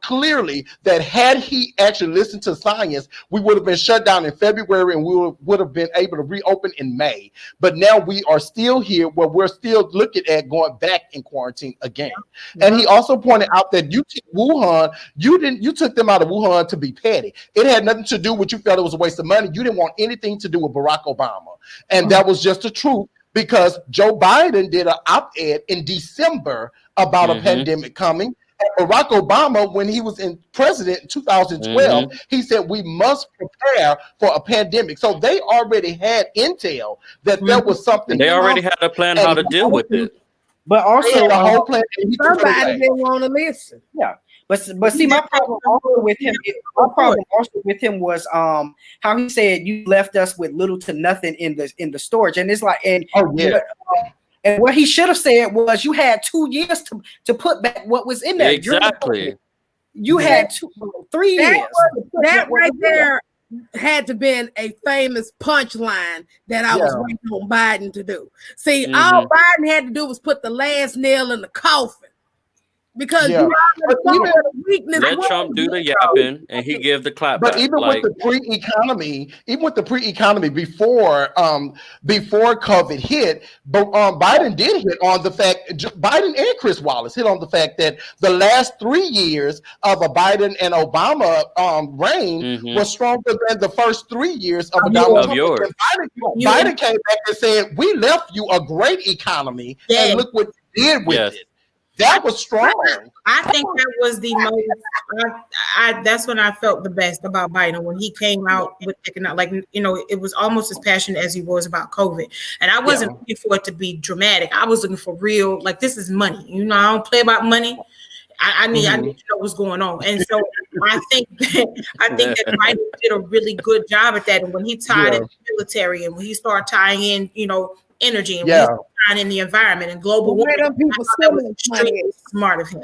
clearly that had he actually listened to science, we would have been shut down in February and we would have been able to reopen in May. But now we are still here where we're still looking at going back in quarantine again. And he also pointed out that you took Wuhan, you took them out of Wuhan to be petty. It had nothing to do with you felt it was a waste of money. You didn't want anything to do with Barack Obama. And that was just the truth. Because Joe Biden did an op-ed in December about a pandemic coming. And Barack Obama, when he was in president in 2012, he said we must prepare for a pandemic. So they already had intel that there was something. They already had a plan how to deal with it. But also the whole plan. Somebody didn't want to listen. Yeah. But see, my problem also with him was how he said you left us with little to nothing in the storage, and it's like and what he should have said was you had 2 years to put back what was in there. Exactly. You had 3 years. That right there had to been a famous punchline that I was waiting on Biden to do. See, all Biden had to do was put the last nail in the coffin. Because let Trump do the yapping and he give the clap. But even with the pre-economy before COVID hit, but Biden did hit on the fact. Biden and Chris Wallace hit on the fact that the last 3 years of a Biden and Obama reign was stronger than the first 3 years of Donald Trump. Biden came back and said, "We left you a great economy, and look what you did with it." That was strong. I think that was the most. That's when I felt the best about Biden, when he came out with it was almost as passionate as he was about COVID. And I wasn't looking for it to be dramatic. I was looking for real. Like, this is money. I don't play about money. I need to know what's going on. And so I think that Biden did a really good job at that. And when he tied in the military, and when he started tying in, energy, and when he started tying in the environment and global warming, that was extremely smart of him.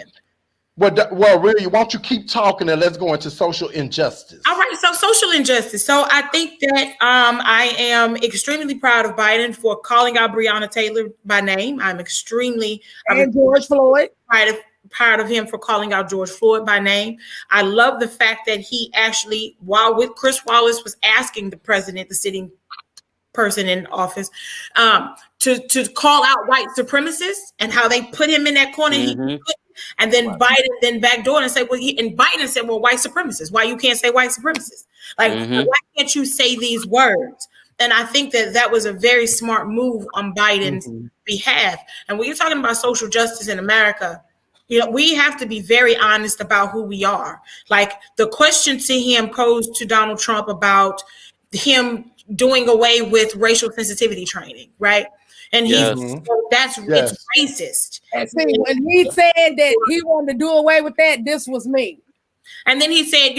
Well, really, why don't you keep talking and let's go into social injustice. All right, so social injustice. So I think that I am extremely proud of Biden for calling out Breonna Taylor by name. And George Floyd. Proud of him for calling out George Floyd by name. I love the fact that he actually, while with Chris Wallace was asking the president, the sitting person in office, to call out white supremacists and how they put him in that corner. And then Biden then backdoored and said, Biden said, well, white supremacists. Why you can't say white supremacists? Like, why can't you say these words? And I think that was a very smart move on Biden's behalf. And when you're talking about social justice in America, we have to be very honest about who we are. Like, the question to him posed to Donald Trump about him doing away with racial sensitivity training, right? And it's racist. And see, when he said that he wanted to do away with that, this was me. And then he said,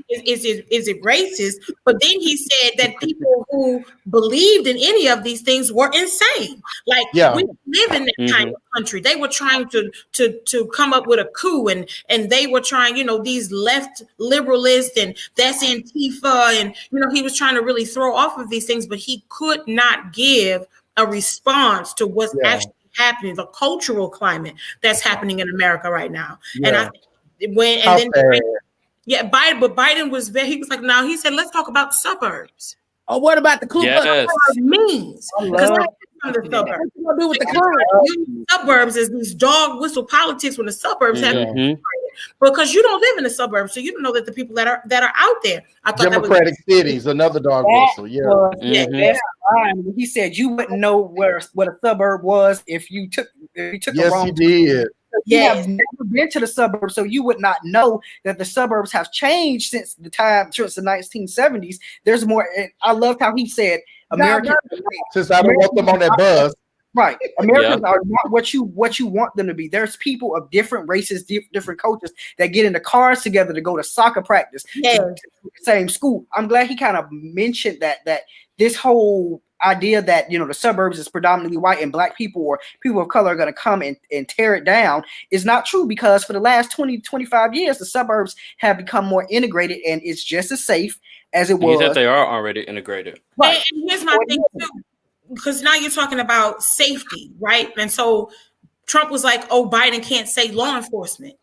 is it racist? But then he said that people who believed in any of these things were insane. Like, we live in that kind of country. They were trying to come up with a coup, and they were trying, these left liberalists, and that's Antifa, and he was trying to really throw off of these things, but he could not give a response to what's actually happening, the cultural climate that's happening in America right now. And I think Biden was very, he was like, now he said, let's talk about suburbs. Or what about the Ku Klux Yes. means? Because I'm from the suburbs. What you gonna do with the Suburbs is these dog whistle politics when the suburbs have Mhm. because you don't live in the suburbs, so you don't know that the people that are out there. I thought Democratic cities, another dog whistle. Yeah. That's fine. He said you wouldn't know what a suburb was if you took the Yes, wrong. he did. You have never been to the suburbs, so you would not know that the suburbs have changed since the 1970s. There's more. I loved how he said Americans. Since I don't want them on that bus. Right, Americans are not what you want them to be. There's people of different races, different cultures that get in the cars together to go to soccer practice, to the same school. I'm glad he kind of mentioned that this whole idea that the suburbs is predominantly white and black people or people of color are going to come and tear it down is not true, because for the last 20-25 years the suburbs have become more integrated and it's just as safe as it was. You said they are already integrated. Right. And here's my thing too, because now you're talking about safety, right? And so Trump was like, oh, Biden can't say law enforcement.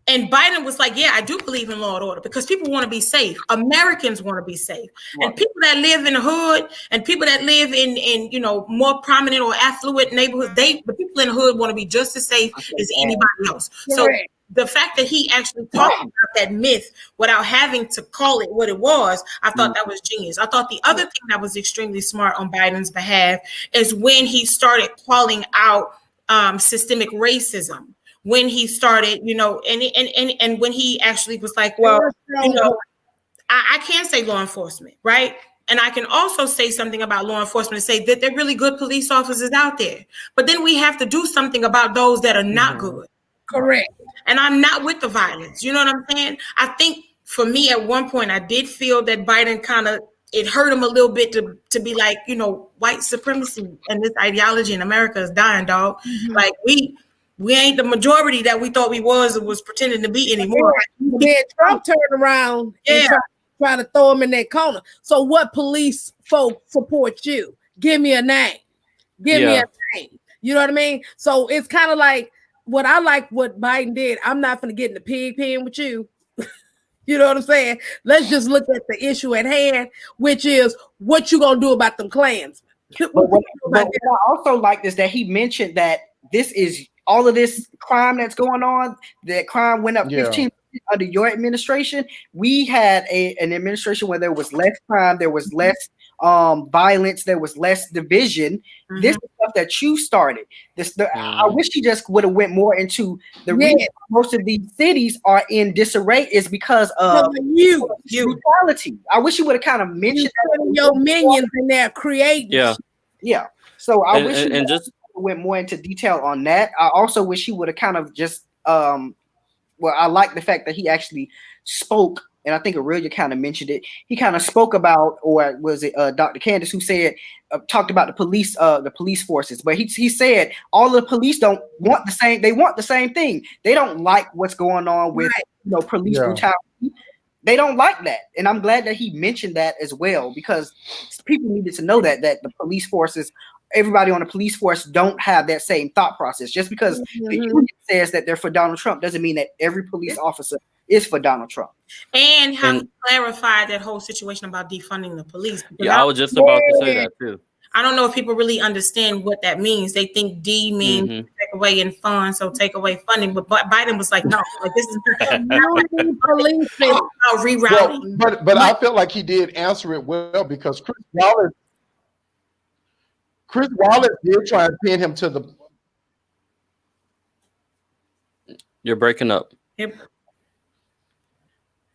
And Biden was like, yeah, I do believe in law and order because people want to be safe. Americans want to be safe. Right. And people that live in the hood and people that live in more prominent or affluent neighborhoods, the people in the hood want to be just as safe as anybody else. So the fact that he actually talked about that myth without having to call it what it was, I thought that was genius. I thought the other thing that was extremely smart on Biden's behalf is when he started calling out systemic racism. When he started, and when he actually was like, well, I can't say law enforcement, right? And I can also say something about law enforcement and say that they're really good police officers out there. But then we have to do something about those that are not good. Correct. And I'm not with the violence. You know what I'm saying? I think for me, at one point, I did feel that Biden it hurt him a little bit to be like, white supremacy and this ideology in America is dying, dog. Mm-hmm. Like we ain't the majority that we thought we was pretending to be anymore. Then Trump turned around and try to throw him in that corner. So what police folk support you? Give me a name. Give me a name. You know what I mean? So it's kind of like what Biden did. I'm not going to get in the pig pen with you. You know what I'm saying? Let's just look at the issue at hand, which is what you going to do about them Klansmen. What I also liked is that he mentioned that this is all of this crime that's going on, that crime went up 15% under your administration. We had an administration where there was less crime, there was less violence, there was less division. Mm-hmm. This is stuff that you started. I wish he just would have went more into the reason most of these cities are in disarray is because of brutality. I wish he would have kind of mentioned your minions in there creating. Yeah. So I wish he went more into detail on that. I also wish he would have kind of just I like the fact that he actually spoke, and I think Aurelia kind of mentioned it. He kind of spoke about, or was it Dr. Candace who said, talked about the police forces, but he said all the police don't want the same. They want the same thing. They don't like what's going on with police brutality. They don't like that, and I'm glad that he mentioned that as well, because people needed to know that the police forces. Everybody on the police force don't have that same thought process. Just because the union says that they're for Donald Trump doesn't mean that every police officer is for Donald Trump. And how he clarified that whole situation about defunding the police. I was just about to say that too. I don't know if people really understand what that means. They think D means take away in fund, so take away funding. But Biden was like, no, like this is policing. Rerouting. Well, but I felt like he did answer it well, because Chris Wallace did try and pin him to the. You're breaking up. Yep.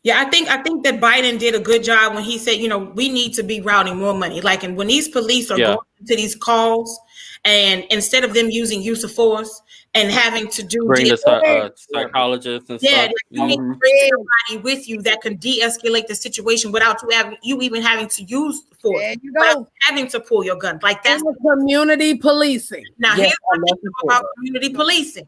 Yeah, I think that Biden did a good job when he said, we need to be routing more money. Like, and when these police are going to these calls, and instead of them using use of force and having to bring the psychologists and stuff, you need to bring somebody with you that can de-escalate the situation without you even having to use force, without having to pull your gun. Like that's community policing. Now here's what I think about community policing.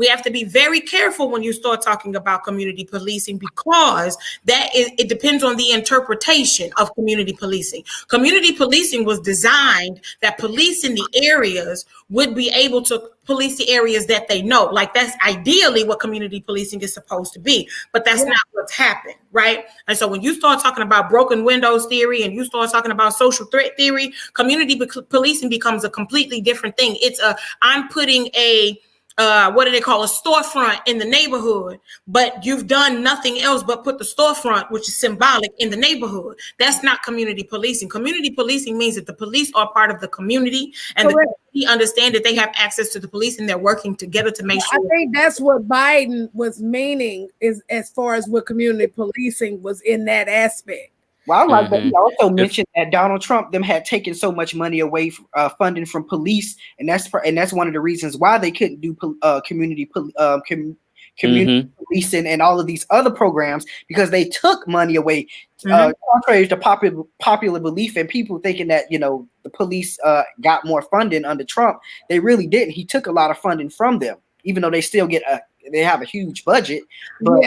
We have to be very careful when you start talking about community policing, because it depends on the interpretation of community policing. Community policing was designed that police in the areas would be able to police the areas that they know. Like, that's ideally what community policing is supposed to be, but that's not what's happened, right? And so when you start talking about broken windows theory and you start talking about social threat theory, community policing becomes a completely different thing. It's I'm putting a what do they call a storefront in the neighborhood, but you've done nothing else but put the storefront, which is symbolic, in the neighborhood. That's not community policing. Community policing means that the police are part of the community, and the community understand that they have access to the police, and they're working together to make sure. I think that's what Biden was meaning, is as far as what community policing was in that aspect. Well, I like that he also mentioned that Donald Trump them had taken so much money away from funding from police, and that's one of the reasons why they couldn't do community policing and all of these other programs, because they took money away. Contrary to popular belief and people thinking that the police got more funding under Trump, they really didn't. He took a lot of funding from them, even though they still they have a huge budget. But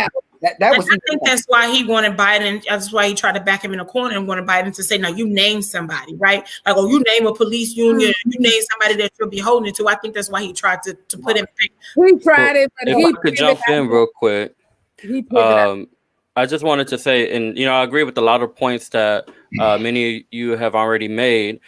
that was. I think that's why he wanted Biden. That's why he tried to back him in a corner and wanted Biden to say, "Now you name somebody, right? Like, oh, you name a police union, you name somebody that you'll be holding to." I think that's why he tried to put him. He tried it, but if I could jump in real quick, I just wanted to say, and I agree with a lot of points that many of you have already made,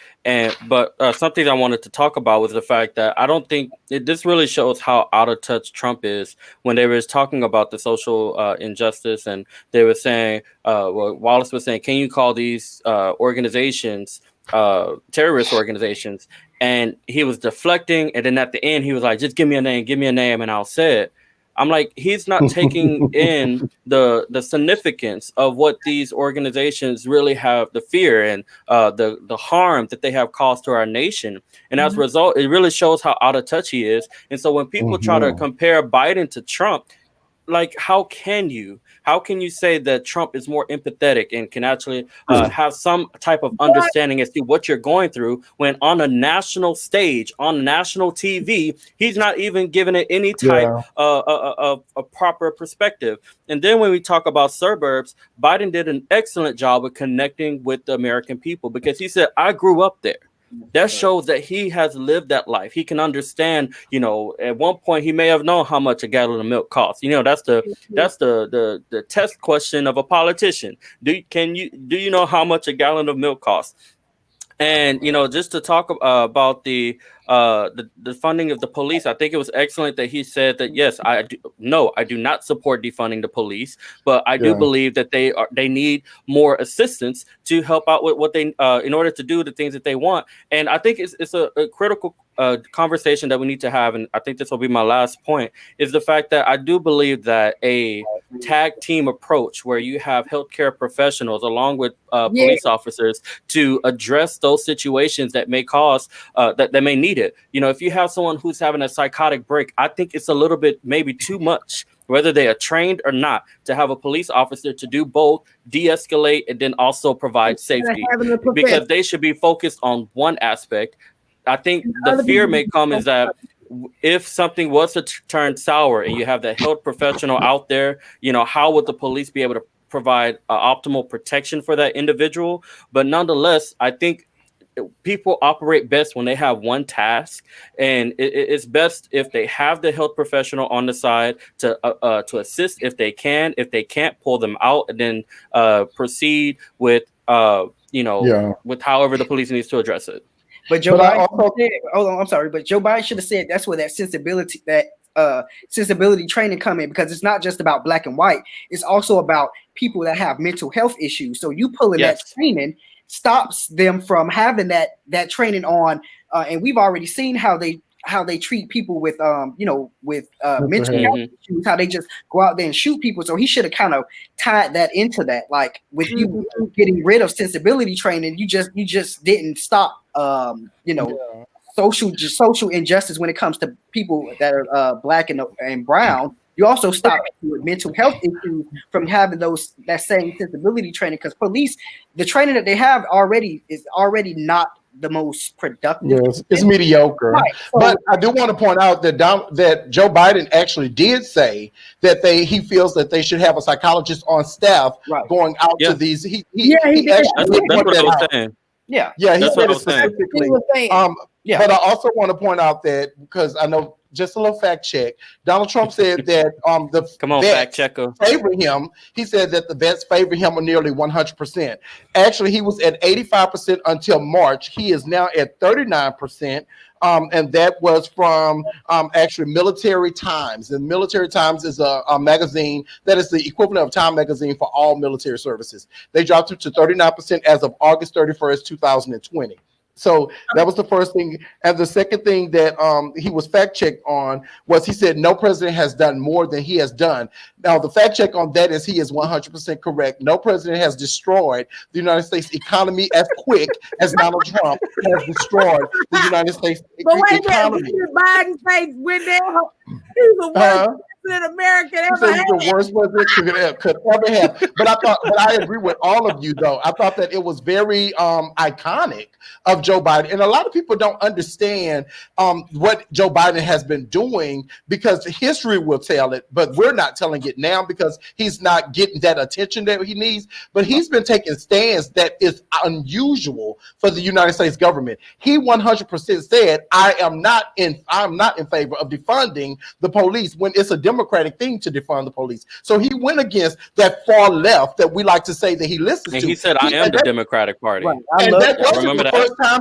but something I wanted to talk about was the fact that I don't think this really shows how out of touch Trump is when they were talking about the social injustice, and they were saying, Wallace was saying, can you call these organizations terrorist organizations? And he was deflecting, and then at the end he was like, just give me a name, and I'll say it. I'm like, he's not taking in the significance of what these organizations really have, the fear and the harm that they have caused to our nation. And as a result, it really shows how out of touch he is. And so when people try to compare Biden to Trump, like, how can you say that Trump is more empathetic and can actually have some type of understanding as to what you're going through, when on a national stage, on national TV, he's not even giving it any type of a proper perspective. And then when we talk about suburbs, Biden did an excellent job of connecting with the American people, because he said, I grew up there. That shows that he has lived that life. He can understand, at one point he may have known how much a gallon of milk costs. That's the test question of a politician. Do you know how much a gallon of milk costs? And just to talk about the funding of the police, I think it was excellent that he said that yes, I do not support defunding the police, but I do believe that they need more assistance to help out with what they in order to do the things that they want. And I think it's a critical conversation that we need to have, and I think this will be my last point, is the fact that I do believe that a tag team approach where you have healthcare professionals along with police officers to address those situations that may cause that may need it. If you have someone who's having a psychotic break, I think it's a little bit maybe too much, whether they are trained or not, to have a police officer to do both, de-escalate, and then also provide safety, because they should be focused on one aspect. I think the fear may come is that if something was to turn sour and you have that health professional out there, how would the police be able to provide optimal protection for that individual? But nonetheless, I think people operate best when they have one task, and it's best if they have the health professional on the side to assist if they can. If they can't, pull them out and then proceed with with however the police needs to address it. But Joe Biden, but Joe Biden should have said that's where that sensibility training come in, because it's not just about black and white. It's also about people that have mental health issues. So you pulling that training stops them from having that training on. And we've already seen how they treat people with mental health issues, how they just go out there and shoot people. So he should have kind of tied that into that. Like with you getting rid of sensibility training, you just didn't stop social injustice when it comes to people that are black and brown. You also stop with mental health issues from having that same sensibility training, because police, the training that they have is already not the most productive. Yes, it's mediocre. Right. So, But I do want to point out that that Joe Biden actually did say that he feels that they should have a psychologist on staff going out to these. He did. actually That's what I was saying. Yeah, he That's said what I it was saying. specifically. Yeah. But I also want to point out that, because I know, just a little fact check, Donald Trump said that the Come on, vets fact checker. favor him. He said that the vets favor him nearly 100%. Actually, he was at 85% until March. He is now at 39%. And that was from actually Military Times. And Military Times is a magazine that is the equivalent of Time magazine for all military services. They dropped it to 39% as of August 31st, 2020. So that was the first thing. And the second thing that he was fact checked on was, he said no president has done more than he has done. Now, the fact check on that is he is 100% correct. No president has destroyed the United States economy as quick as Donald Trump has destroyed the United States economy. Biden say when he's the worst president America ever had. He's the worst president could ever have. But I agree with all of you, though. I thought that it was very iconic of Joe Biden, and a lot of people don't understand what Joe Biden has been doing, because history will tell it, but we're not telling it now because he's not getting that attention that he needs. But he's been taking stands that is unusual for the United States government. He 100% said, I'm not in favor of defunding the police, when it's a democratic thing to defund the police. So he went against that far left that we like to say that he listens And to. he said, I am the Democratic Party. Right. And that wasn't remember the that? first time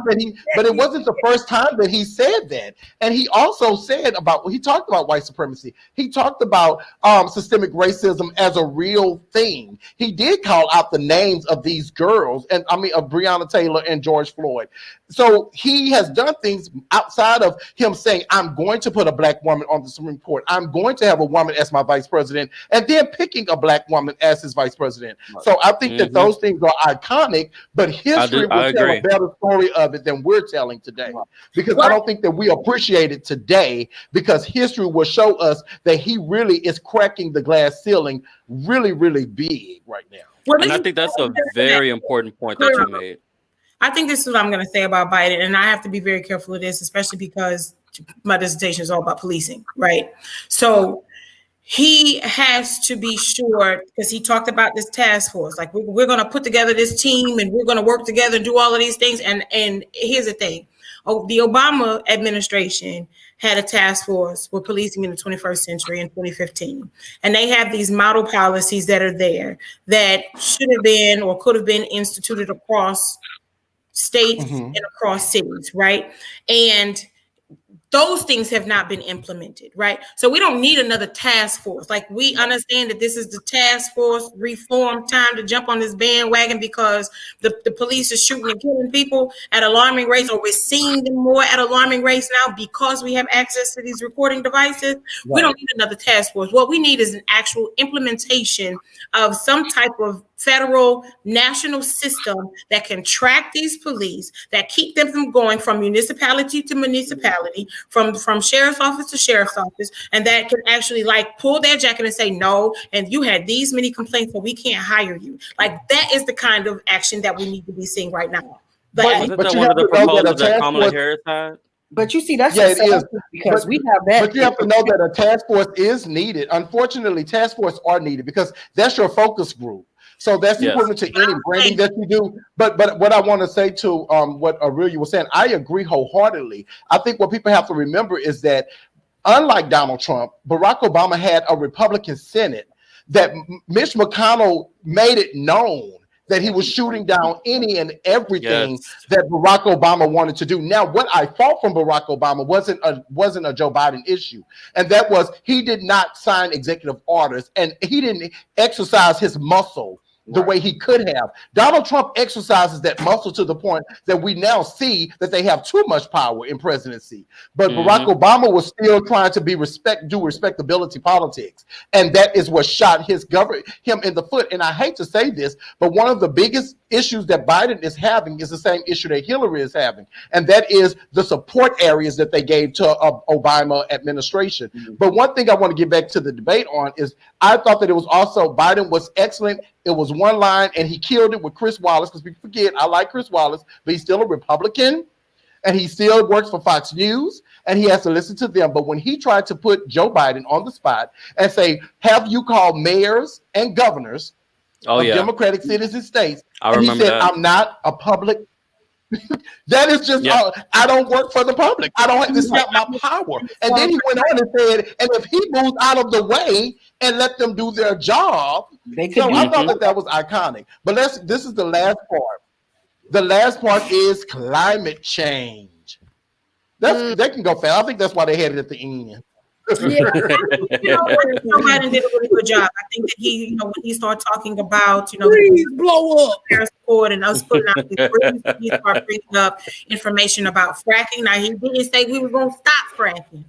but it wasn't the first time that he said that. And he also said he talked about white supremacy. He talked about systemic racism as a real thing. He did call out the names of these girls, and of Breonna Taylor and George Floyd. So he has done things outside of him saying, I'm going to put a black woman on the Supreme Court. I'm going to have a woman as my vice president, and then picking a black woman as his vice president. So I think that those things are iconic, but history will tell a better story of it than we're telling today. Because I don't think that we appreciate it today, because history will show us that he really is cracking the glass ceiling really, really big right now. And I think that's a very important point that you made. I think this is what I'm going to say about Biden, and I have to be very careful of this, especially because my dissertation is all about policing, right? So he has to be sure, because he talked about this task force, like we're going to put together this team and we're going to work together and do all of these things. And here's the thing. The Obama administration had a task force with policing in the 21st century in 2015. And they have these model policies that are there that should have been or could have been instituted across states and across cities, right? And those things have not been implemented, right? So we don't need another task force. Like, we understand that this is the task force reform time to jump on this bandwagon because the police are shooting and killing people at alarming rates, or we're seeing them more at alarming rates now because we have access to these recording devices. Right. We don't need another task force. What we need is an actual implementation of some type of federal national system that can track these police, that keep them from going from municipality to municipality, from sheriff's office to sheriff's office, and that can actually like pull their jacket and say, no, and you had these many complaints, so we can't hire you. Like, that is the kind of action that we need to be seeing right now. But isn't that one of the proposals that Kamala Harris had? But you see, that's it is because we have that. But you have to know that a task force is needed. Unfortunately, task force are needed because that's your focus group. So that's equivalent to any branding that you do. But what I want to say to what Aurelia was saying, I agree wholeheartedly. I think what people have to remember is that, unlike Donald Trump, Barack Obama had a Republican Senate that Mitch McConnell made it known that he was shooting down any and everything that Barack Obama wanted to do. Now, what I fought from Barack Obama wasn't a Joe Biden issue, and that was he did not sign executive orders, and he didn't exercise his muscle the way he could have. Donald Trump exercises that muscle to the point that we now see that they have too much power in presidency. But Barack Obama was still trying to do respectability politics. And that is what shot him in the foot. And I hate to say this, but one of the biggest issues that Biden is having is the same issue that Hillary is having. And that is the support areas that they gave to Obama administration. But one thing I want to get back to the debate on is I thought that it was also Biden was excellent It was one line, and he killed it with Chris Wallace, because people forget I like Chris Wallace, but he's still a Republican, and he still works for Fox News, and he has to listen to them. But when he tried to put Joe Biden on the spot and say, have you called mayors and governors of Democratic cities and states? And he said, I'm not a public. That is just, I don't work for the public. I don't have to step my power. And then he went on and said, and if he moves out of the way and let them do their job. So I thought that was iconic. But this is the last part. The last part is climate change. They can go fast. I think that's why they had it at the end. Joe Biden did a really good job. I think that he, when he started talking about, trees blow up, support and us putting out these trees, he started bringing up information about fracking. Now he didn't say we were going to stop fracking.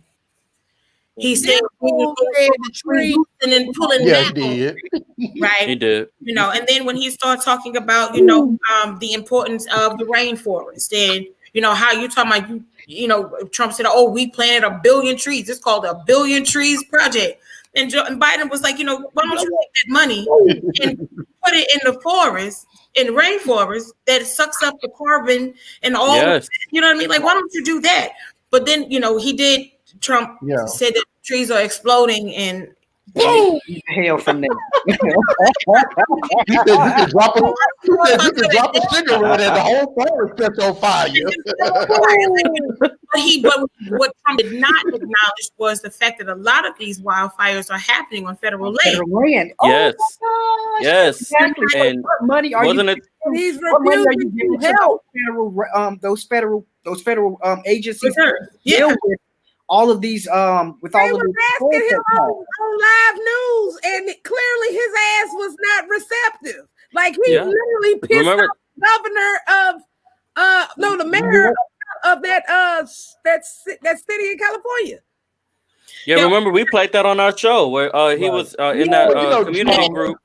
He said we were going to the trees and then pulling back. He did. Right. He did. And then when he started talking about, the importance of the rainforest and how you talking about Trump said, "Oh, we planted 1 billion trees. It's called a 1 billion trees project." And Biden was like, "Why don't you take that money and put it in the forest, in rainforest that sucks up the carbon and all? Yes. You know what I mean? Like, why don't you do that?" But then, he did. Trump said that trees are exploding and. Hell from there. He said you could drop a cigarette and the whole forest catch on fire. But what Trump did not acknowledge was the fact that a lot of these wildfires are happening on federal land. Yes. Yes. Exactly. And what money are wasn't you? it? He's What money are you refusing giving to help. those federal agencies Yeah. deal with all of these with They all of was these asking him on live news, and clearly his ass was not receptive. Like he literally pissed off the governor of the mayor of that city in California. Yeah, remember we played that on our show where he was in that community group.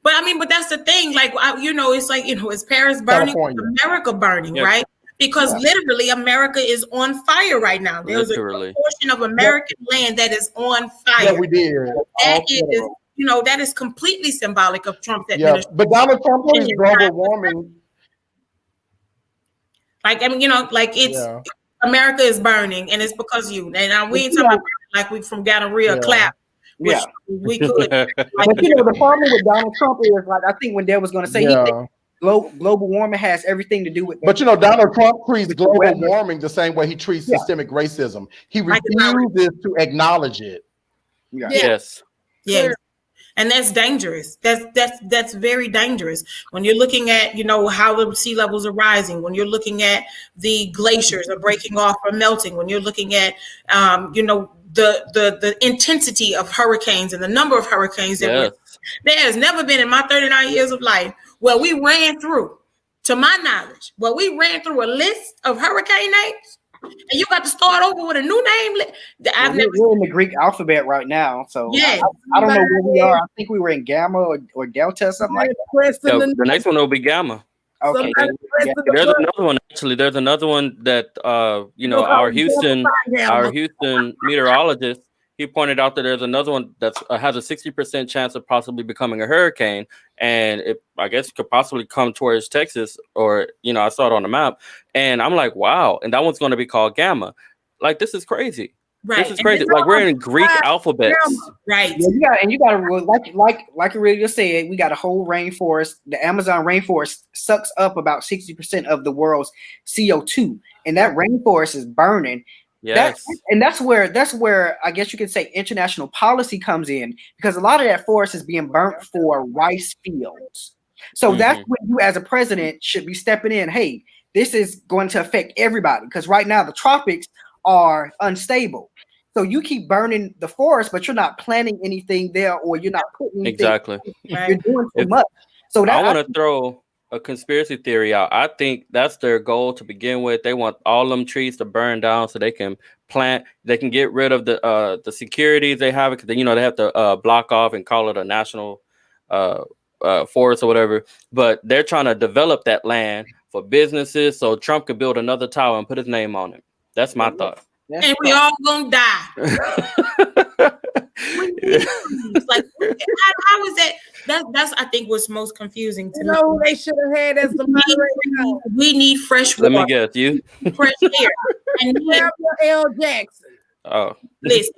But but that's the thing. Like, it's like, it's Paris burning, America burning, right? Because literally America is on fire right now. There's a portion of American land that is on fire. Yeah, we did. That is, that is completely symbolic of Trump's administration. But Donald Trump is global warming. Like, it's America is burning, and it's because of you. And we ain't talking about like we from Gonorrhea clap. Which we could. But the problem with Donald Trump is, like, I think when Dad was going to say he thinks global warming has everything to do with. But Donald Trump treats global warming the same way he treats systemic racism. He refuses to acknowledge it. Yes. And that's dangerous. That's very dangerous. When you're looking at, how the sea levels are rising, when you're looking at the glaciers are breaking off or melting, when you're looking at, the intensity of hurricanes and the number of hurricanes that there has never been in my 39 years of life where we ran through, to my knowledge, a list of hurricane names, and you got to start over with a new name. We're in the Greek alphabet right now, so I don't know where we are. I think we were in Gamma or Delta or something like that. The next one will be Gamma. Okay. There's another one actually. There's another one that our Houston meteorologist, he pointed out that there's another one that has a 60% chance of possibly becoming a hurricane, and it, I guess, could possibly come towards Texas, or I saw it on the map, and I'm like, wow, and that one's going to be called Gamma. Like, this is crazy. Right. This is crazy. Like, we're in Greek alphabets. Right. Yeah, you got like Aurelia said, we got a whole rainforest. The Amazon rainforest sucks up about 60% of the world's CO2, and that rainforest is burning. Yes. That's where I guess you could say international policy comes in, because a lot of that forest is being burnt for rice fields. So that's when you, as a president, should be stepping in. Hey, this is going to affect everybody, because right now the tropics are unstable. So you keep burning the forest, but you're not planting anything there, or you're not putting anything. Exactly. You're doing too much. So I want to throw a conspiracy theory out. I think that's their goal to begin with. They want all them trees to burn down so they can plant. They can get rid of the securities they have, because they have to block off and call it a national forest or whatever. But they're trying to develop that land for businesses so Trump could build another tower and put his name on it. That's my thought. And we all gonna die. Like, how is that? That's I think what's most confusing to me. Who they should have had as the moderator? We need fresh water. Let me guess, you fresh air. And L. Jackson. Oh, listen,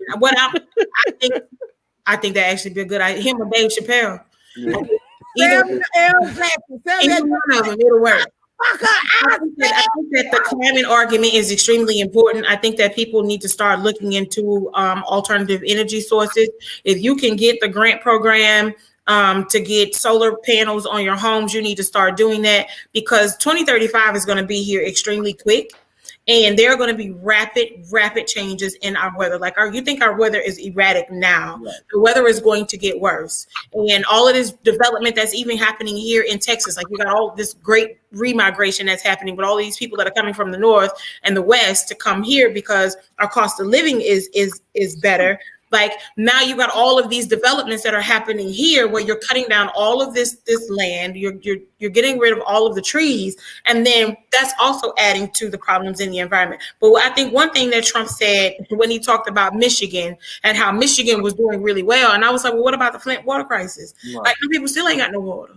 I think that actually be a good idea. Him or Dave Chappelle. Samuel L. Jackson. Either one of them, it'll work. I think that the climate argument is extremely important. I think that people need to start looking into alternative energy sources. If you can get the grant program to get solar panels on your homes, you need to start doing that, because 2035 is going to be here extremely quick. And there are going to be rapid changes in our weather. Like, you think our weather is erratic now. Right. The weather is going to get worse. And all of this development that's even happening here in Texas, like, we got all this great remigration that's happening with all these people that are coming from the north and the west to come here because our cost of living is better. Like, now you got all of these developments that are happening here where you're cutting down all of this land, you're getting rid of all of the trees, and then that's also adding to the problems in the environment. But I think one thing that Trump said when he talked about Michigan and how Michigan was doing really well, and I was like, well, what about the Flint water crisis? Right. Like, people still ain't got no water.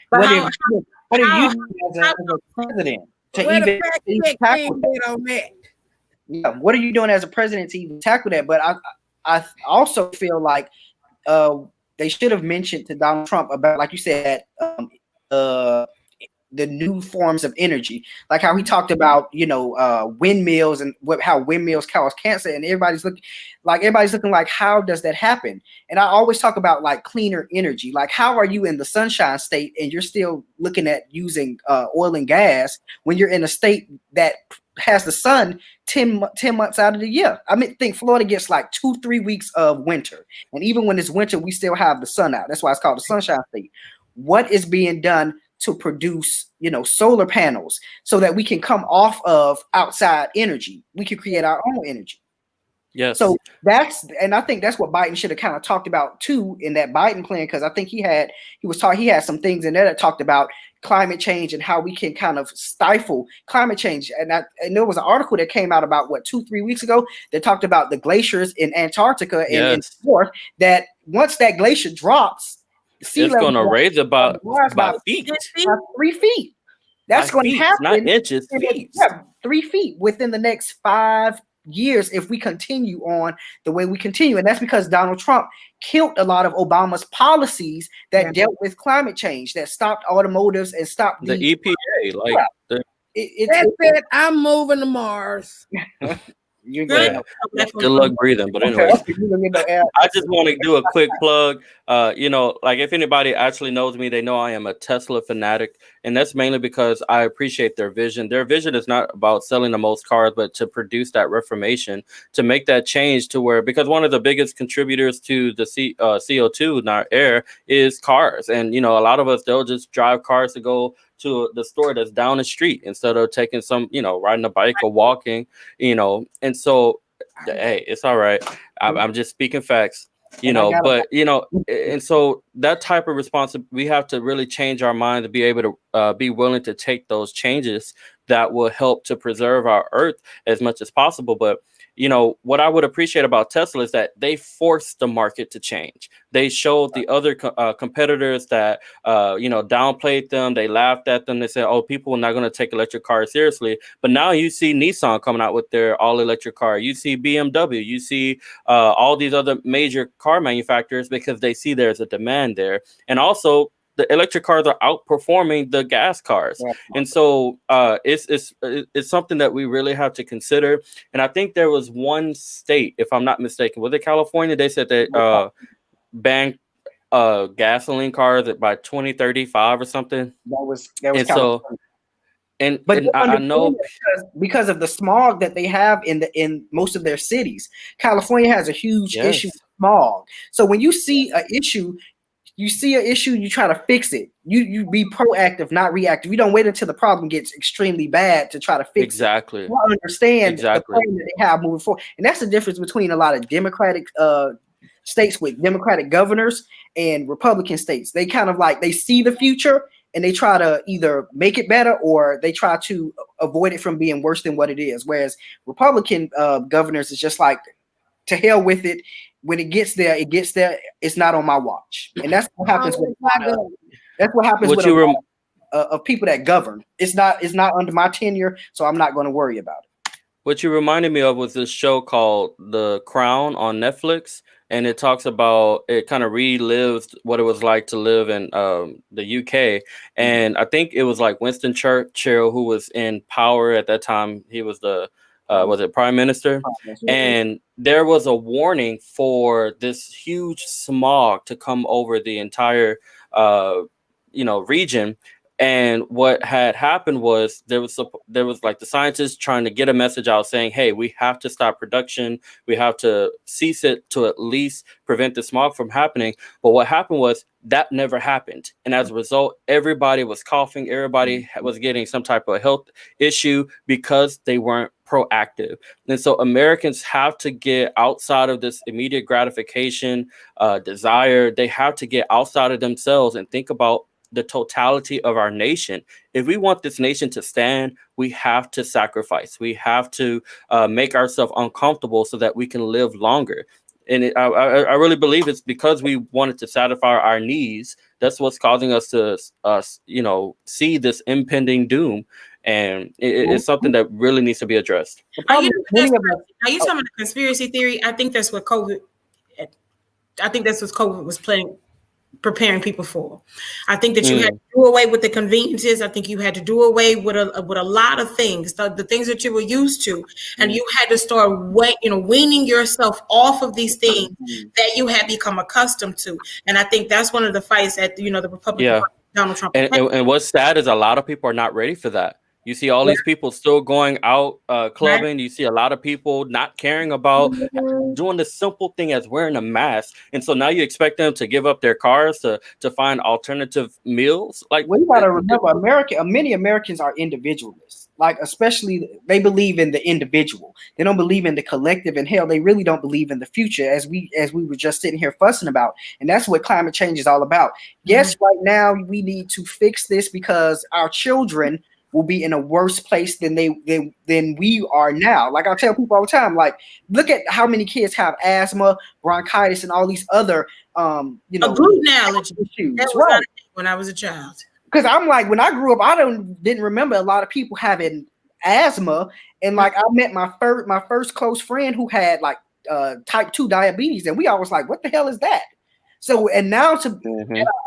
But what are you doing as a president to even tackle that? Yeah, what are you doing as a president to even tackle that? But I also feel like they should have mentioned to Donald Trump about, like you said, the new forms of energy, like how he talked about, windmills and how windmills cause cancer, and everybody's looking like, how does that happen? And I always talk about like cleaner energy. Like, how are you in the Sunshine State and you're still looking at using oil and gas when you're in a state that has the sun 10 months out of the year? I think Florida gets like 2-3 weeks of winter, and even when it's winter, we still have the sun out. That's why it's called the Sunshine State. What is being done to produce, solar panels so that we can come off of outside energy? We can create our own energy. Yes. So I think that's what Biden should have kind of talked about too in that Biden plan, because I think he had some things in there that talked about climate change and how we can kind of stifle climate change. And there was an article that came out about 2-3 weeks ago that talked about the glaciers in Antarctica and in the north, that once that glacier drops, it's going to raise about feet. 3 feet. That's going to happen. Not inches, feet. Yeah, 3 feet within the next 5 years if we continue on the way we continue. And that's because Donald Trump killed a lot of Obama's policies that dealt with climate change, that stopped automotives and stopped the EPA. Like, that's it. I'm moving to Mars. You're good. Good luck breathing. But anyway, I just want to do a quick plug. Like, if anybody actually knows me, they know I am a Tesla fanatic, and that's mainly because I appreciate their vision. Their vision is not about selling the most cars, but to produce that reformation, to make that change to where, because one of the biggest contributors to the CO2 in our air is cars, and a lot of us, they'll just drive cars to go to the store that's down the street instead of taking some, riding a bike or walking, and so, hey, it's all right. I'm just speaking facts, but, and so that type of responsibility, we have to really change our mind to be able to be willing to take those changes that will help to preserve our earth as much as possible. But what I would appreciate about Tesla is that they forced the market to change. They showed the other competitors that, downplayed them. They laughed at them. They said, oh, people are not going to take electric cars seriously. But now you see Nissan coming out with their all electric car. You see BMW. You see all these other major car manufacturers, because they see there's a demand there. And also, the electric cars are outperforming the gas cars. Yeah. And so it's something that we really have to consider. And I think there was one state, if I'm not mistaken, was it California? They said they banned gasoline cars by 2035 or something. That was and California. So I know because of the smog that they have in most of their cities, California has a huge issue with smog. So when you see an issue, you try to fix it. You be proactive, not reactive. You don't wait until the problem gets extremely bad to try to fix it. You don't understand the plan that they have moving forward. And that's the difference between a lot of Democratic states with Democratic governors and Republican states. They kind of they see the future and they try to either make it better or they try to avoid it from being worse than what it is. Whereas Republican governors is just like, to hell with it. when it gets there, it gets there. It's not on my watch, and that's what happens with What a lot of people that govern. It's not under my tenure, so I'm not going to worry about it. What you reminded me of was this show called The Crown on Netflix, and it talks about, it kind of relives what it was like to live in the UK. And I think it was like Winston Churchill who was in power at that time. He was the was it Prime Minister? And there was a warning for this huge smog to come over the entire region. And what had happened was there was like the scientists trying to get a message out saying, hey, we have to stop production. We have to cease it to at least prevent the smog from happening. But what happened was that never happened. And as a result, everybody was coughing. Everybody was getting some type of health issue because they weren't proactive. And so Americans have to get outside of this immediate gratification desire. They have to get outside of themselves and think about the totality of our nation. If we want this nation to stand, we have to sacrifice. We have to make ourselves uncomfortable so that we can live longer. And I really believe it's because we wanted to satisfy our needs. That's what's causing us to, see this impending doom. And it's something that really needs to be addressed. Are you talking about the conspiracy theory? I think that's what COVID was preparing people for. I think that you had to do away with the conveniences. I think you had to do away with a lot of things, the things that you were used to, and you had to start weaning yourself off of these things that you had become accustomed to. And I think that's one of the fights that the Republican Party, Donald Trump. And what's sad is a lot of people are not ready for that. You see all these people still going out clubbing. Right. You see a lot of people not caring about doing the simple thing as wearing a mask. And so now you expect them to give up their cars to find alternative meals. Like, you got to remember, many Americans are individualists. Like, especially they believe in the individual. They don't believe in the collective, and hell, they really don't believe in the future, as we were just sitting here fussing about. And that's what climate change is all about. Yes, right now we need to fix this because our children will be in a worse place than we are now. Like I tell people all the time, like, look at how many kids have asthma, bronchitis, and all these other a gluten allergy. That was not when I was a child. Because I'm like, when I grew up, I didn't remember a lot of people having asthma, and like I met my first close friend who had like type 2 diabetes, and we always like, what the hell is that? So, and now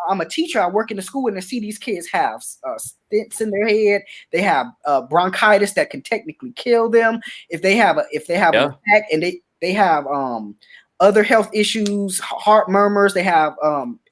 I'm a teacher. I work in the school, and I see these kids have stents in their head. They have bronchitis that can technically kill them if they have an attack, and they have other health issues, heart murmurs. They have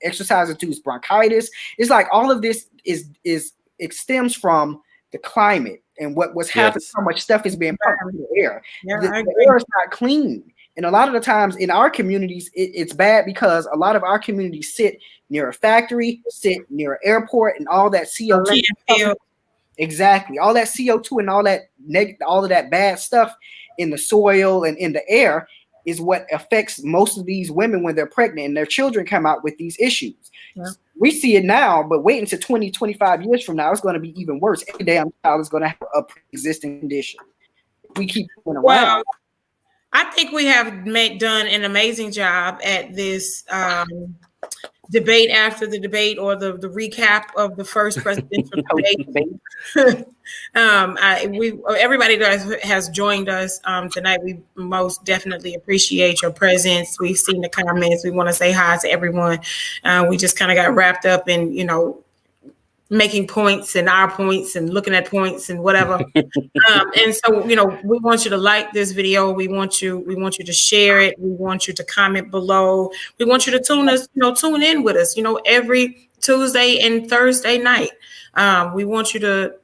exercise-induced bronchitis. It's like all of this it stems from the climate and what's happening. How much stuff is being pumped into the air. The air is not clean. And a lot of the times in our communities, it's bad because a lot of our communities sit near a factory, sit near an airport, and all that CO2. Exactly. All that CO2 and all of that bad stuff in the soil and in the air is what affects most of these women when they're pregnant and their children come out with these issues. Yeah. We see it now, but wait until 20, 25 years from now, it's going to be even worse. Every damn child is going to have a pre-existing condition. We keep going around. Well, I think we have done an amazing job at this debate after the debate, or the recap of the first presidential debate. Everybody that has joined us tonight, we most definitely appreciate your presence. We've seen the comments. We want to say hi to everyone. We just kind of got wrapped up in, making points and our points and looking at points and whatever. And so, we want you to like this video. We want you to share it. We want you to comment below. We want you to tune in with us, every Tuesday and Thursday night. We want you to,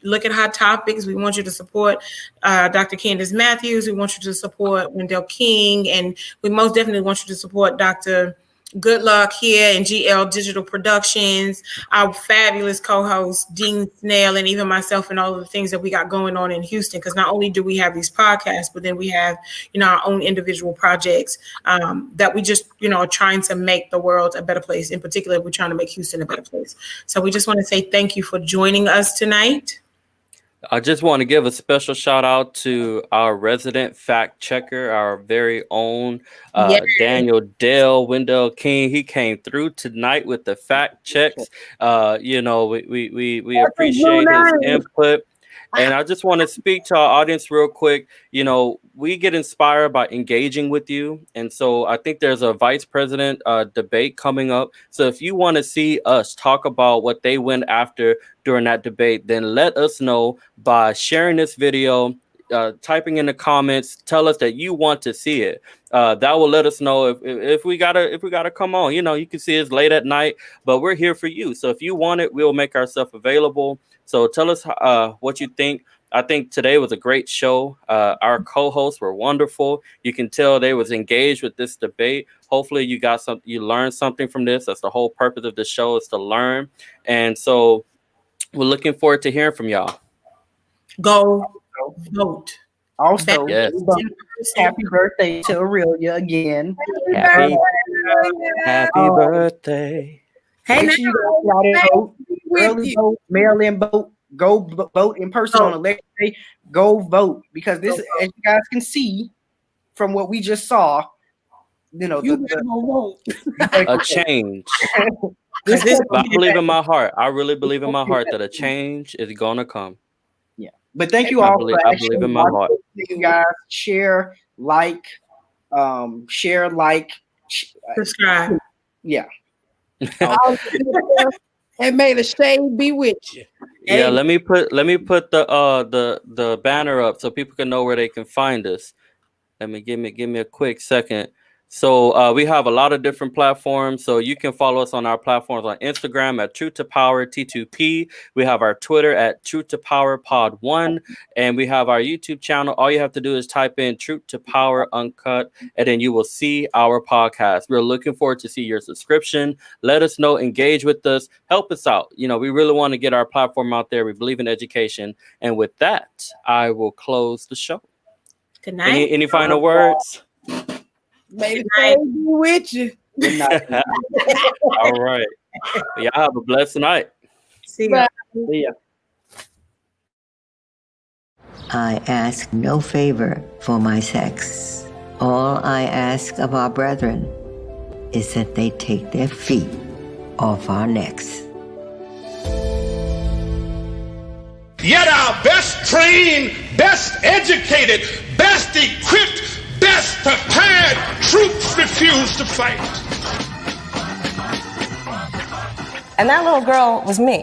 look at hot topics. We want you to support Dr. Candace Matthews. We want you to support Wendell King. And we most definitely want you to support Dr. Good Luck here in GL Digital Productions, our fabulous co-host Dean Snell, and even myself, and all of the things that we got going on in Houston. Because not only do we have these podcasts, but then we have our own individual projects that we just are trying to make the world a better place. In particular, we're trying to make Houston a better place. So we just want to say thank you for joining us tonight. I just want to give a special shout out to our resident fact checker, our very own Daniel Dale Wendell King. He came through tonight with the fact checks. You know, we appreciate his input. And I just want to speak to our audience real quick. You know, we get inspired by engaging with you. And so I think there's a vice president debate coming up. So if you want to see us talk about what they went after during that debate, then let us know by sharing this video, typing in the comments, tell us that you want to see it. That will let us know if we gotta come on. You know, you can see it's late at night, but we're here for you. So if you want it, we'll make ourselves available. So tell us what you think. I think today was a great show. Our co-hosts were wonderful. You can tell they was engaged with this debate. Hopefully you learned something from this. That's the whole purpose of the show, is to learn. And so we're looking forward to hearing from y'all. Go vote. Also, yes. Happy birthday to Aurelia again. Happy birthday. Hey, make sure you go out and vote. Early vote, mail-in vote, go vote in person on election day. Go vote, because this, as you guys can see from what we just saw, you know, a change. I believe in my heart. I really believe in my heart that a change is gonna come. Yeah, but thank you all. I believe in my heart. You guys share, subscribe. Yeah. And may the shade be with you. Yeah, let me put the banner up so people can know where they can find us. Give me a quick second. So we have a lot of different platforms. So you can follow us on our platforms on Instagram at Truth to Power T2P. We have our Twitter at Truth to Power Pod 1, and we have our YouTube channel. All you have to do is type in Truth to Power Uncut, and then you will see our podcast. We're looking forward to see your subscription. Let us know, engage with us, help us out. You know, we really want to get our platform out there. We believe in education. And with that, I will close the show. Good night. Any final words? May the shade be with you. Good night. All right. Y'all have a blessed night. See ya. See ya. I ask no favor for my sex. All I ask of our brethren is that they take their feet off our necks. Yet our best trained, best educated, best equipped, best prepared troops refuse to fight. And that little girl was me.